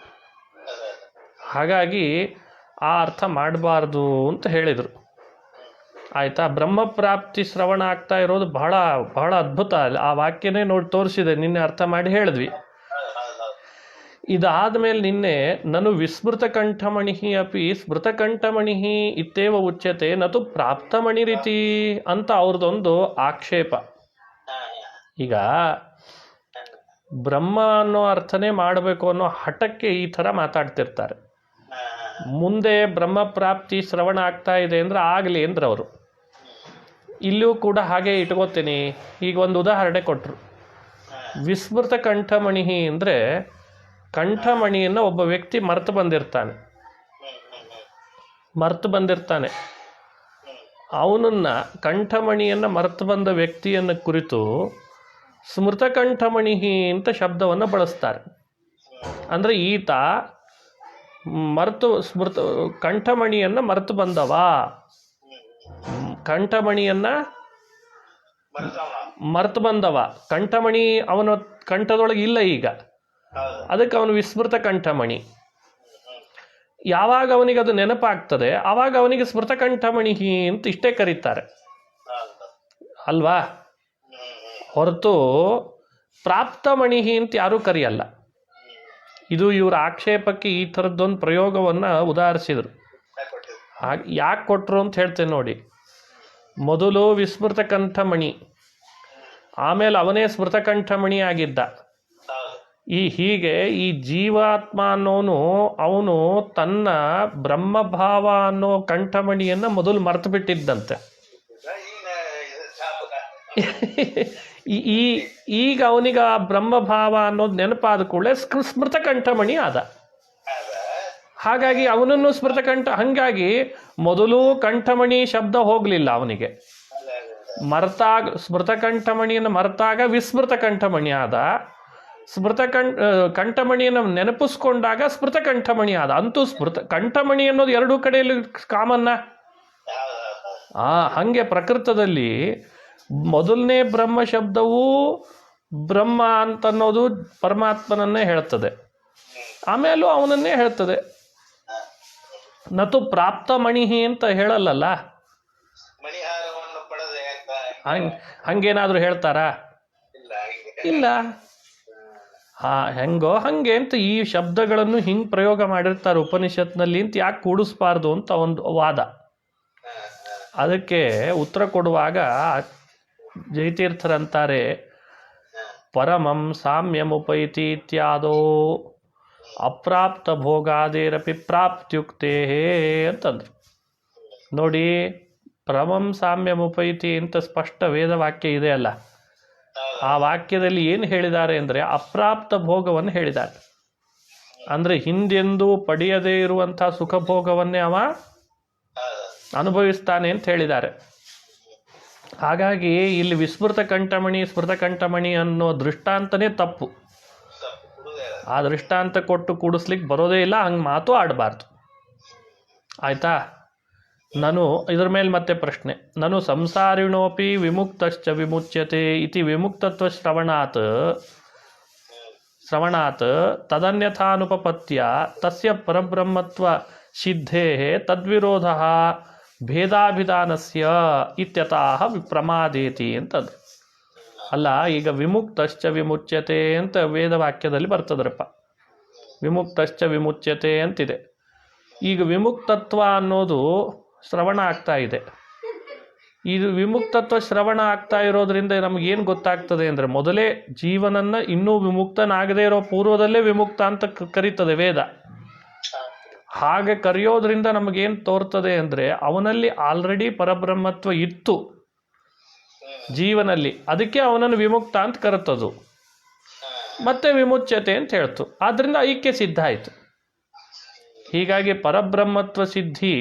ಹಾಗಾಗಿ ಆ ಅರ್ಥ ಮಾಡಬಾರ್ದು ಅಂತ ಹೇಳಿದರು. ಆಯಿತಾ? ಬ್ರಹ್ಮ ಪ್ರಾಪ್ತಿ ಶ್ರವಣ ಆಗ್ತಾ ಇರೋದು ಬಹಳ ಬಹಳ ಅದ್ಭುತ. ಆ ವಾಕ್ಯನೇ ನೋಡಿ ತೋರಿಸಿದೆ, ನಿನ್ನೆ ಅರ್ಥ ಮಾಡಿ ಹೇಳಿದ್ವಿ. ಇದಾದ ಮೇಲೆ ನಿನ್ನೆ ನಾನು ವಿಸ್ಮೃತ ಕಂಠಮಣಿ ಅಪಿ ಸ್ಮೃತ ಕಂಠಮಣಿ ಇತ್ತೇವ ಉಚ್ಯತೆ ನತು ಪ್ರಾಪ್ತಮಣಿ ರೀತಿ ಅಂತ ಅವ್ರದ್ದೊಂದು ಆಕ್ಷೇಪ. ಈಗ ಬ್ರಹ್ಮ ಅನ್ನೋ ಅರ್ಥನೇ ಮಾಡಬೇಕು ಅನ್ನೋ ಹಠಕ್ಕೆ ಈ ಥರ ಮಾತಾಡ್ತಿರ್ತಾರೆ. ಮುಂದೆ ಬ್ರಹ್ಮ ಪ್ರಾಪ್ತಿ ಶ್ರವಣ ಆಗ್ತಾ ಇದೆ ಅಂದ್ರೆ ಆಗಲಿ ಅಂದ್ರೆ ಅವರು. ಇಲ್ಲೂ ಕೂಡ ಹಾಗೆ ಇಟ್ಕೋತೀನಿ. ಈಗ ಒಂದು ಉದಾಹರಣೆ ಕೊಟ್ಟರು. ವಿಸ್ಮೃತ ಕಂಠಮಣಿ ಅಂದರೆ ಕಂಠಮಣಿಯನ್ನು ಒಬ್ಬ ವ್ಯಕ್ತಿ ಮರೆತು ಬಂದಿರ್ತಾನೆ. ಅವನನ್ನು ಕಂಠಮಣಿಯನ್ನು ಮರೆತು ಬಂದ ವ್ಯಕ್ತಿಯನ್ನು ಕುರಿತು ಸ್ಮೃತ ಕಂಠಮಣಿ ಅಂತ ಶಬ್ದವನ್ನು ಬಳಸ್ತಾರೆ. ಅಂದರೆ ಈತ ಕಂಠಮಣಿಯನ್ನು ಮರೆತು ಬಂದವ, ಕಂಠಮಣಿಯನ್ನು ಮರೆತು ಬಂದವ. ಕಂಠಮಣಿ ಅವನ ಕಂಠದೊಳಗೆ ಇಲ್ಲ ಈಗ, ಅದಕ್ಕೆ ಅವನು ವಿಸ್ಮೃತ ಕಂಠಮಣಿ. ಯಾವಾಗ ಅವನಿಗೆ ಅದು ನೆನಪಾಗ್ತದೆ ಆವಾಗ ಅವನಿಗೆ ಸ್ಮೃತಕಂಠಮಣಿ ಅಂತ ಇಷ್ಟೇ ಕರೀತಾರೆ ಅಲ್ವಾ, ಹೊರತು ಪ್ರಾಪ್ತಮಣಿ ಅಂತ ಯಾರೂ ಕರೆಯಲ್ಲ. ಇದು ಇವರ ಆಕ್ಷೇಪಕ್ಕೆ ಈ ಥರದ್ದೊಂದು ಪ್ರಯೋಗವನ್ನು ಉದಾಹರಿಸಿದರು. ಹಾಗೆ ಯಾಕೆ ಕೊಟ್ಟರು ಅಂತ ಹೇಳ್ತೇನೆ ನೋಡಿ. ಮೊದಲು ವಿಸ್ಮೃತಕಂಠಮಣಿ, ಆಮೇಲೆ ಅವನೇ ಸ್ಮೃತಕಂಠಮಣಿ ಆಗಿದ್ದ. ಹೀಗೆ ಈ ಜೀವಾತ್ಮ ಅನ್ನೋನು ಅವನು ತನ್ನ ಬ್ರಹ್ಮಭಾವ ಅನ್ನೋ ಕಂಠಮಣಿಯನ್ನು ಮೊದಲು ಮರೆತು ಬಿಟ್ಟಿದ್ದಂತೆ. ಈಗ ಅವನಿಗೆ ಆ ಬ್ರಹ್ಮಭಾವ ಅನ್ನೋದು ನೆನಪಾದ ಕೂಡಲೇ ಸ್ಮೃತಕಂಠಮಣಿ ಆದ. ಹಾಗಾಗಿ ಅವನನ್ನು ಹಾಗಾಗಿ ಮೊದಲು ಕಂಠಮಣಿ ಶಬ್ದ ಹೋಗಲಿಲ್ಲ ಅವನಿಗೆ. ಸ್ಮೃತಕಂಠಮಣಿಯನ್ನು ಮರೆತಾಗ ವಿಸ್ಮೃತ ಕಂಠಮಣಿ ಆದ. ಕಂಠಮಣಿಯನ್ನು ನೆನಪಿಸ್ಕೊಂಡಾಗ ಸ್ಮೃತಕಂಠಮಣಿ ಆದ. ಅಂತೂ ಕಂಠಮಣಿ ಅನ್ನೋದು ಎರಡೂ ಕಡೆಯಲ್ಲಿ ಕಾಮನ್ನ. ಹಾಗೆ ಪ್ರಕೃತದಲ್ಲಿ ಮೊದಲನೇ ಬ್ರಹ್ಮ ಶಬ್ದವು ಬ್ರಹ್ಮ ಅಂತನ್ನೋದು ಪರಮಾತ್ಮನನ್ನೇ ಹೇಳ್ತದೆ, ಆಮೇಲೂ ಅವನನ್ನೇ ಹೇಳ್ತದೆ. ನತು ಪ್ರಾಪ್ತಮಣಿ ಅಂತ ಹೇಳಲ್ಲಲ್ಲ. ಹಂಗೇನಾದ್ರೂ ಹೇಳ್ತಾರಾ? ಇಲ್ಲ. ಹೆಂಗೋ ಹಂಗೆ ಅಂತ ಈ ಶಬ್ದಗಳನ್ನು ಹಿಂಗೆ ಪ್ರಯೋಗ ಮಾಡಿರ್ತಾರೆ ಉಪನಿಷತ್ನಲ್ಲಿ ಅಂತ ಯಾಕೆ ಕೂಡಿಸ್ಬಾರ್ದು ಅಂತ ಒಂದು ವಾದ. ಅದಕ್ಕೆ ಉತ್ತರ ಕೊಡುವಾಗ ಜಯತೀರ್ಥರಂತಾರೆ, ಪರಮಂ ಸಾಮ್ಯಮುಪೈತಿ ಇತ್ಯಾದೋ ಅಪ್ರಾಪ್ತ ಭೋಗಾದೇರಪಿ ಪ್ರಾಪ್ತ್ಯುಕ್ತೇ ಅಂತಂದ್ರು. ನೋಡಿ, ಪರಮಂ ಸಾಮ್ಯಮುಪೈತಿ ಅಂತ ಸ್ಪಷ್ಟ ವೇದವಾಕ್ಯ ಇದೆ ಅಲ್ಲ, ಆ ವಾಕ್ಯದಲ್ಲಿ ಏನು ಹೇಳಿದ್ದಾರೆ ಅಂದರೆ ಅಪ್ರಾಪ್ತ ಭೋಗವನ್ನು ಹೇಳಿದ್ದಾರೆ. ಅಂದರೆ ಹಿಂದೆಂದೂ ಪಡೆಯದೇ ಇರುವಂಥ ಸುಖ ಭೋಗವನ್ನೇ ಅವ ಅನುಭವಿಸ್ತಾನೆ ಅಂತ ಹೇಳಿದ್ದಾರೆ. ಹಾಗಾಗಿ ಇಲ್ಲಿ ವಿಸ್ಮೃತ ಕಂಠಮಣಿ ಸ್ಮೃತ ಕಂಠಮಣಿ ಅನ್ನೋ ದೃಷ್ಟಾಂತನೇ ತಪ್ಪು. ಆ ದೃಷ್ಟಾಂತ ಕೊಟ್ಟು ಕೂಡಿಸ್ಲಿಕ್ಕೆ ಬರೋದೇ ಇಲ್ಲ, ಹಂಗೆ ಮಾತು ಆಡಬಾರ್ದು. ಆಯ್ತಾ? ನಾನು ಇದ್ರ ಮೇಲೆ ಮತ್ತೆ ಪ್ರಶ್ನೆ. ನಾನು ಸಂಸಾರಿಣೋಪಿ ವಿಮುಕ್ತಶ್ಚ ವಿಮುಚ್ಯತೆ ಇತಿ ವಿಮುಕ್ತತ್ವ ಶ್ರವಣಾತ್ ತದನ್ಯಥಾನುಪಪತ್ಯ ತಸ್ಯ ಪರಬ್ರಹ್ಮತ್ವ ಸಿದ್ಧೇ ತದ್ವಿರೋಧ ಭೇದಾಭಿಧಾನಸ್ಯ ಇತ್ಯತಃ ಪ್ರಮಾದೇತಿ ಅಂತಂದ್ರು. ಅಲ್ಲ, ಈಗ ವಿಮುಕ್ತಶ್ಚ ವಿಮುಚ್ಯತೆ ಅಂತ ವೇದವಾಕ್ಯದಲ್ಲಿ ಬರ್ತದ್ರಪ್ಪ. ವಿಮುಕ್ತಶ್ಚ ವಿಮುಚ್ಯತೆ ಅಂತಿದೆ. ಈಗ ವಿಮುಕ್ತತ್ವ ಅನ್ನೋದು ಶ್ರವಣ ಆಗ್ತಾ ಇದೆ. ಇದು ವಿಮುಕ್ತತ್ವ ಶ್ರವಣ ಆಗ್ತಾ ಇರೋದ್ರಿಂದ ನಮಗೇನು ಗೊತ್ತಾಗ್ತದೆ ಅಂದರೆ, ಮೊದಲೇ ಜೀವನನ್ನು ಇನ್ನೂ ವಿಮುಕ್ತನಾಗದೇ ಇರೋ ಪೂರ್ವದಲ್ಲೇ ವಿಮುಕ್ತ ಅಂತ ಕರೀತದೆ ವೇದ. ಹಾಗೆ ಕರೆಯೋದ್ರಿಂದ ನಮಗೇನು ತೋರ್ತದೆ ಅಂದರೆ, ಅವನಲ್ಲಿ ಆಲ್ರೆಡಿ ಪರಬ್ರಹ್ಮತ್ವ ಇತ್ತು ಜೀವನಲ್ಲಿ, ಅದಕ್ಕೆ ಅವನನ್ನು ವಿಮುಕ್ತ ಅಂತ ಕರೆತದು. ಮತ್ತೆ ವಿಮುಚ್ಯತೆ ಅಂತ ಹೇಳ್ತು. ಆದ್ದರಿಂದ ಐಕ್ಯ ಸಿದ್ಧ ಆಯಿತು. ಹೀಗಾಗಿ ಪರಬ್ರಹ್ಮತ್ವ ಸಿದ್ಧಿ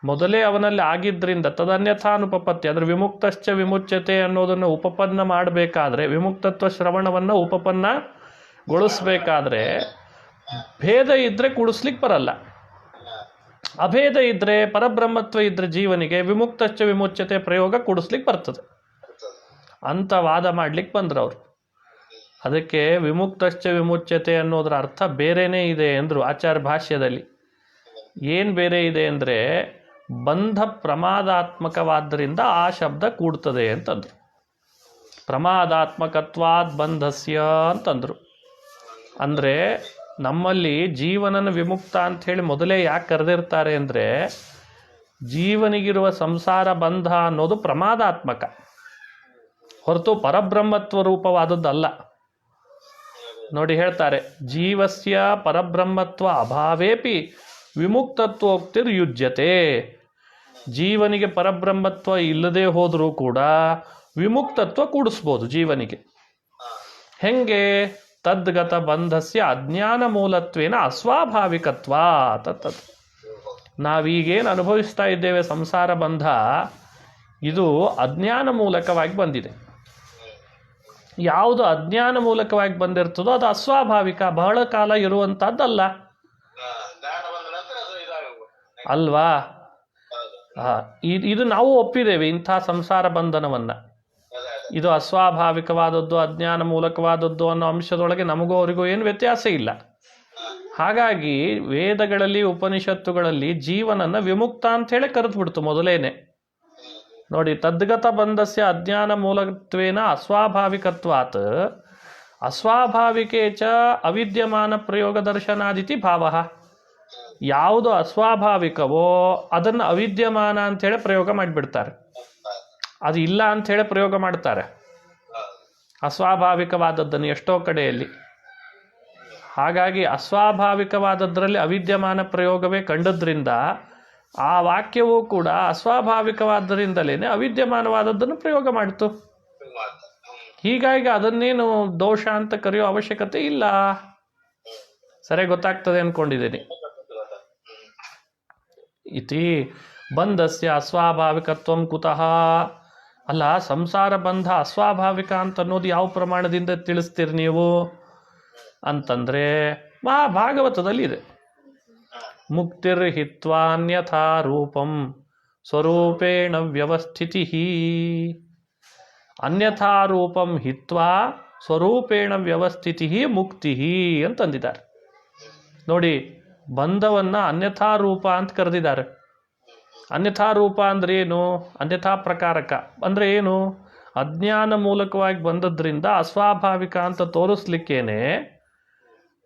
ಮೊದಲೇ ಅವನಲ್ಲಿ ಆಗಿದ್ದರಿಂದ ತದನ್ಯಥಾನುಪಪತ್ತಿ, ಅಂದರೆ ವಿಮುಕ್ತಶ್ಚ ವಿಮುಚ್ಯತೆ ಅನ್ನೋದನ್ನು ಉಪಪನ್ನ ಮಾಡಬೇಕಾದ್ರೆ, ವಿಮುಕ್ತತ್ವ ಶ್ರವಣವನ್ನು ಉಪಪನ್ನಗೊಳಿಸ್ಬೇಕಾದ್ರೆ ಭೇದ ಇದ್ದರೆ ಕೂಡಿಸ್ಲಿಕ್ಕೆ ಬರಲ್ಲ. ಅಭೇದ ಇದ್ದರೆ, ಪರಬ್ರಹ್ಮತ್ವ ಇದ್ದರೆ ಜೀವನಿಗೆ ವಿಮುಕ್ತಶ್ಚ ವಿಮುಚ್ಯತೆ ಪ್ರಯೋಗ ಕೂಡಿಸ್ಲಿಕ್ಕೆ ಬರ್ತದೆ ಅಂತ ವಾದ ಮಾಡ್ಲಿಕ್ಕೆ ಬಂದ್ರು ಅವರು. ಅದಕ್ಕೆ ವಿಮುಕ್ತಶ್ಚ ವಿಮುಚ್ಯತೆ ಅನ್ನೋದ್ರ ಅರ್ಥ ಬೇರೆನೇ ಇದೆ ಎಂದರು ಆಚಾರ್ಯ ಭಾಷ್ಯದಲ್ಲಿ. ಏನು ಬೇರೆ ಇದೆ ಅಂದರೆ, ಬಂಧ ಪ್ರಮಾದಾತ್ಮಕವಾದ್ದರಿಂದ ಆ ಶಬ್ದ ಕೂಡ್ತದೆ ಅಂತಂದರು. ಪ್ರಮಾದಾತ್ಮಕತ್ವಾದ್ ಬಂಧಸ್ಯ ಅಂತಂದರು. ಅಂದರೆ ನಮ್ಮಲ್ಲಿ ಜೀವನನ ವಿಮುಕ್ತ ಅಂಥೇಳಿ ಮೊದಲೇ ಯಾಕೆ ಕರೆದಿರ್ತಾರೆ ಅಂದರೆ, ಜೀವನಿಗಿರುವ ಸಂಸಾರ ಬಂಧ ಅನ್ನೋದು ಪ್ರಮಾದಾತ್ಮಕ, ಹೊರತು ಪರಬ್ರಹ್ಮತ್ವ ರೂಪವಾದದ್ದಲ್ಲ. ನೋಡಿ ಹೇಳ್ತಾರೆ, ಜೀವಸ್ಯ ಪರಬ್ರಹ್ಮತ್ವ ಅಭಾವೇಪಿ ವಿಮುಕ್ತತ್ವೋಕ್ತಿರ್ಯುಜ್ಯತೆ. ಜೀವನಿಗೆ ಪರಬ್ರಹ್ಮತ್ವ ಇಲ್ಲದೆ ಹೋದರೂ ಕೂಡ ವಿಮುಕ್ತತ್ವ ಕೂಡಿಸ್ಬೋದು ಜೀವನಿಗೆ. ಹೆಂಗೆ? ತದ್ಗತ ಬಂಧಸ್ಯ ಅಜ್ಞಾನ ಮೂಲತ್ವೇನ ಅಸ್ವಾಭಾವಿಕತ್ವ. ತತ್ತದು ನಾವೀಗೇನು ಅನುಭವಿಸ್ತಾ ಇದ್ದೇವೆ ಸಂಸಾರ ಬಂಧ, ಇದು ಅಜ್ಞಾನ ಮೂಲಕವಾಗಿ ಬಂದಿದೆ. ಯಾವುದು ಅಜ್ಞಾನ ಮೂಲಕವಾಗಿ ಬಂದಿರ್ತದೋ ಅದು ಅಸ್ವಾಭಾವಿಕ, ಬಹಳ ಕಾಲ ಇರುವಂಥದ್ದಲ್ಲ ಅಲ್ವಾ? ಇದು ನಾವು ಒಪ್ಪಿದ್ದೇವೆ ಇಂಥ ಸಂಸಾರ ಬಂಧನವನ್ನು. ಇದು ಅಸ್ವಾಭಾವಿಕವಾದದ್ದು, ಅಜ್ಞಾನ ಮೂಲಕವಾದದ್ದು ಅನ್ನೋ ಅಂಶದೊಳಗೆ ನಮಗೂ ಅವರಿಗೂ ಏನು ವ್ಯತ್ಯಾಸ ಇಲ್ಲ. ಹಾಗಾಗಿ ವೇದಗಳಲ್ಲಿ ಉಪನಿಷತ್ತುಗಳಲ್ಲಿ ಜೀವನನ್ನು ವಿಮುಕ್ತ ಅಂಥೇಳಿ ಕರೆದ್ಬಿಡ್ತು ಮೊದಲೇನೆ. ನೋಡಿ, ತದ್ಗತ ಬಂಧಸ್ಯ ಅಜ್ಞಾನ ಮೂಲತ್ವೇನ ಅಸ್ವಾಭಾವಿಕತ್ವಾತ್ ಅಸ್ವಾಭಾವಿಕೆ ಚ ಅವಿದ್ಯಮಾನ ಪ್ರಯೋಗ ದರ್ಶನಾದಿತಿ ಭಾವ. ಯಾವುದು ಅಸ್ವಾಭಾವಿಕವೋ ಅದನ್ನು ಅವಿದ್ಯಮಾನ ಅಂಥೇಳಿ ಪ್ರಯೋಗ ಮಾಡಿಬಿಡ್ತಾರೆ. ಅದು ಇಲ್ಲ ಅಂಥೇಳಿ ಪ್ರಯೋಗ ಮಾಡ್ತಾರೆ ಅಸ್ವಾಭಾವಿಕವಾದದ್ದನ್ನು ಎಷ್ಟೋ ಕಡೆಯಲ್ಲಿ. ಹಾಗಾಗಿ ಅಸ್ವಾಭಾವಿಕವಾದದ್ರಲ್ಲಿ ಅವಿದ್ಯಮಾನ ಪ್ರಯೋಗವೇ ಕಂಡದ್ರಿಂದ ಆ ವಾಕ್ಯವೂ ಕೂಡ ಅಸ್ವಾಭಾವಿಕವಾದ್ದರಿಂದಲೇ ಅವಿದ್ಯಮಾನವಾದದ್ದನ್ನು ಪ್ರಯೋಗ ಮಾಡಿತು. ಹೀಗಾಗಿ ಅದನ್ನೇನು ದೋಷ ಅಂತ ಕರೆಯೋ ಅವಶ್ಯಕತೆ ಇಲ್ಲ. ಸರಿಯಾಗಿ ಗೊತ್ತಾಗ್ತದೆ ಅಂದ್ಕೊಂಡಿದ್ದೀನಿ. ಇತಿ ಬಂಧಸ್ಯ ಅಸ್ವಾಭಾವಿಕತ್ವಂ ಕುತಃ. ಅಲ್ಲ, ಸಂಸಾರ ಬಂಧ ಅಸ್ವಾಭಾವಿಕ ಅಂತ ಅನ್ನೋದು ಯಾವ ಪ್ರಮಾಣದಿಂದ ತಿಳಿಸ್ತೀರಿ ನೀವು ಅಂತಂದರೆ ಮಹಾಭಾಗವತದಲ್ಲಿದೆ. ಮುಕ್ತಿರ್ಹಿತ್ವಾನ್ಯಥಾ ರೂಪಂ ಸ್ವರೂಪೇಣ ವ್ಯವಸ್ಥಿತಿ. ಅನ್ಯಥಾ ರೂಪಂ ಹಿತ್ವಾ ಸ್ವರೂಪೇಣ ವ್ಯವಸ್ಥಿತಿ ಮುಕ್ತಿ ಅಂತಂದಿದ್ದಾರೆ. ನೋಡಿ, ಬಂಧವನ್ನು ಅನ್ಯಥಾ ರೂಪ ಅಂತ ಕರೆದಿದ್ದಾರೆ. ಅನ್ಯಥಾ ರೂಪ ಅಂದರೆ ಏನು? ಅನ್ಯಥಾ ಪ್ರಕಾರಕ ಅಂದರೆ ಏನು? ಅಜ್ಞಾನ ಮೂಲಕವಾಗಿ ಬಂದದ್ರಿಂದ ಅಸ್ವಾಭಾವಿಕ ಅಂತ ತೋರಿಸ್ಲಿಕ್ಕೇನೆ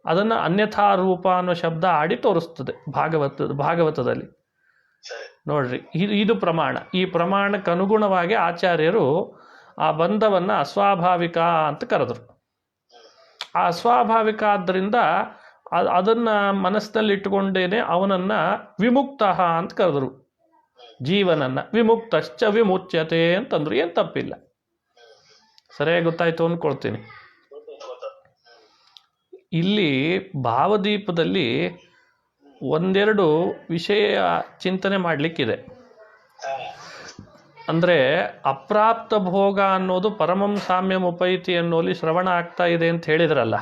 ಅದನ್ನು ಅನ್ಯಥಾ ರೂಪ ಅನ್ನೋ ಶಬ್ದ ಆಡಿ ತೋರಿಸ್ತದೆ ಭಾಗವತದಲ್ಲಿ. ನೋಡ್ರಿ, ಇದು ಪ್ರಮಾಣ. ಈ ಪ್ರಮಾಣಕ್ಕೆ ಅನುಗುಣವಾಗಿ ಆಚಾರ್ಯರು ಆ ಬಂಧವನ್ನು ಅಸ್ವಾಭಾವಿಕ ಅಂತ ಕರೆದರು. ಆ ಅಸ್ವಾಭಾವಿಕ ಆದ್ದರಿಂದ ಅದನ್ನು ಮನಸ್ಸಿನಲ್ಲಿ ಇಟ್ಟುಕೊಂಡೇನೆ ಅವನನ್ನು ವಿಮುಕ್ತ ಅಂತ ಕರೆದರು. ಜೀವನನ್ನು ವಿಮುಕ್ತಶ್ಚ ವಿಮುಚ್ಯತೆ ಅಂತಂದ್ರು. ಏನು ತಪ್ಪಿಲ್ಲ. ಸರಿಯಾಗಿ ಗೊತ್ತಾಯ್ತು ಅಂದ್ಕೊಳ್ತೀನಿ. ಇಲ್ಲಿ ಭಾವದೀಪದಲ್ಲಿ ಒಂದೆರಡು ವಿಷಯ ಚಿಂತನೆ ಮಾಡಲಿಕ್ಕಿದೆ. ಅಂದರೆ ಅಪ್ರಾಪ್ತ ಭೋಗ ಅನ್ನೋದು ಪರಮಂ ಸಾಮ್ಯಂ ಉಪೈತಿ ಅನ್ನೋಲಿ ಶ್ರವಣ ಆಗ್ತಾ ಇದೆ ಅಂತ ಹೇಳಿದ್ರಲ್ಲ.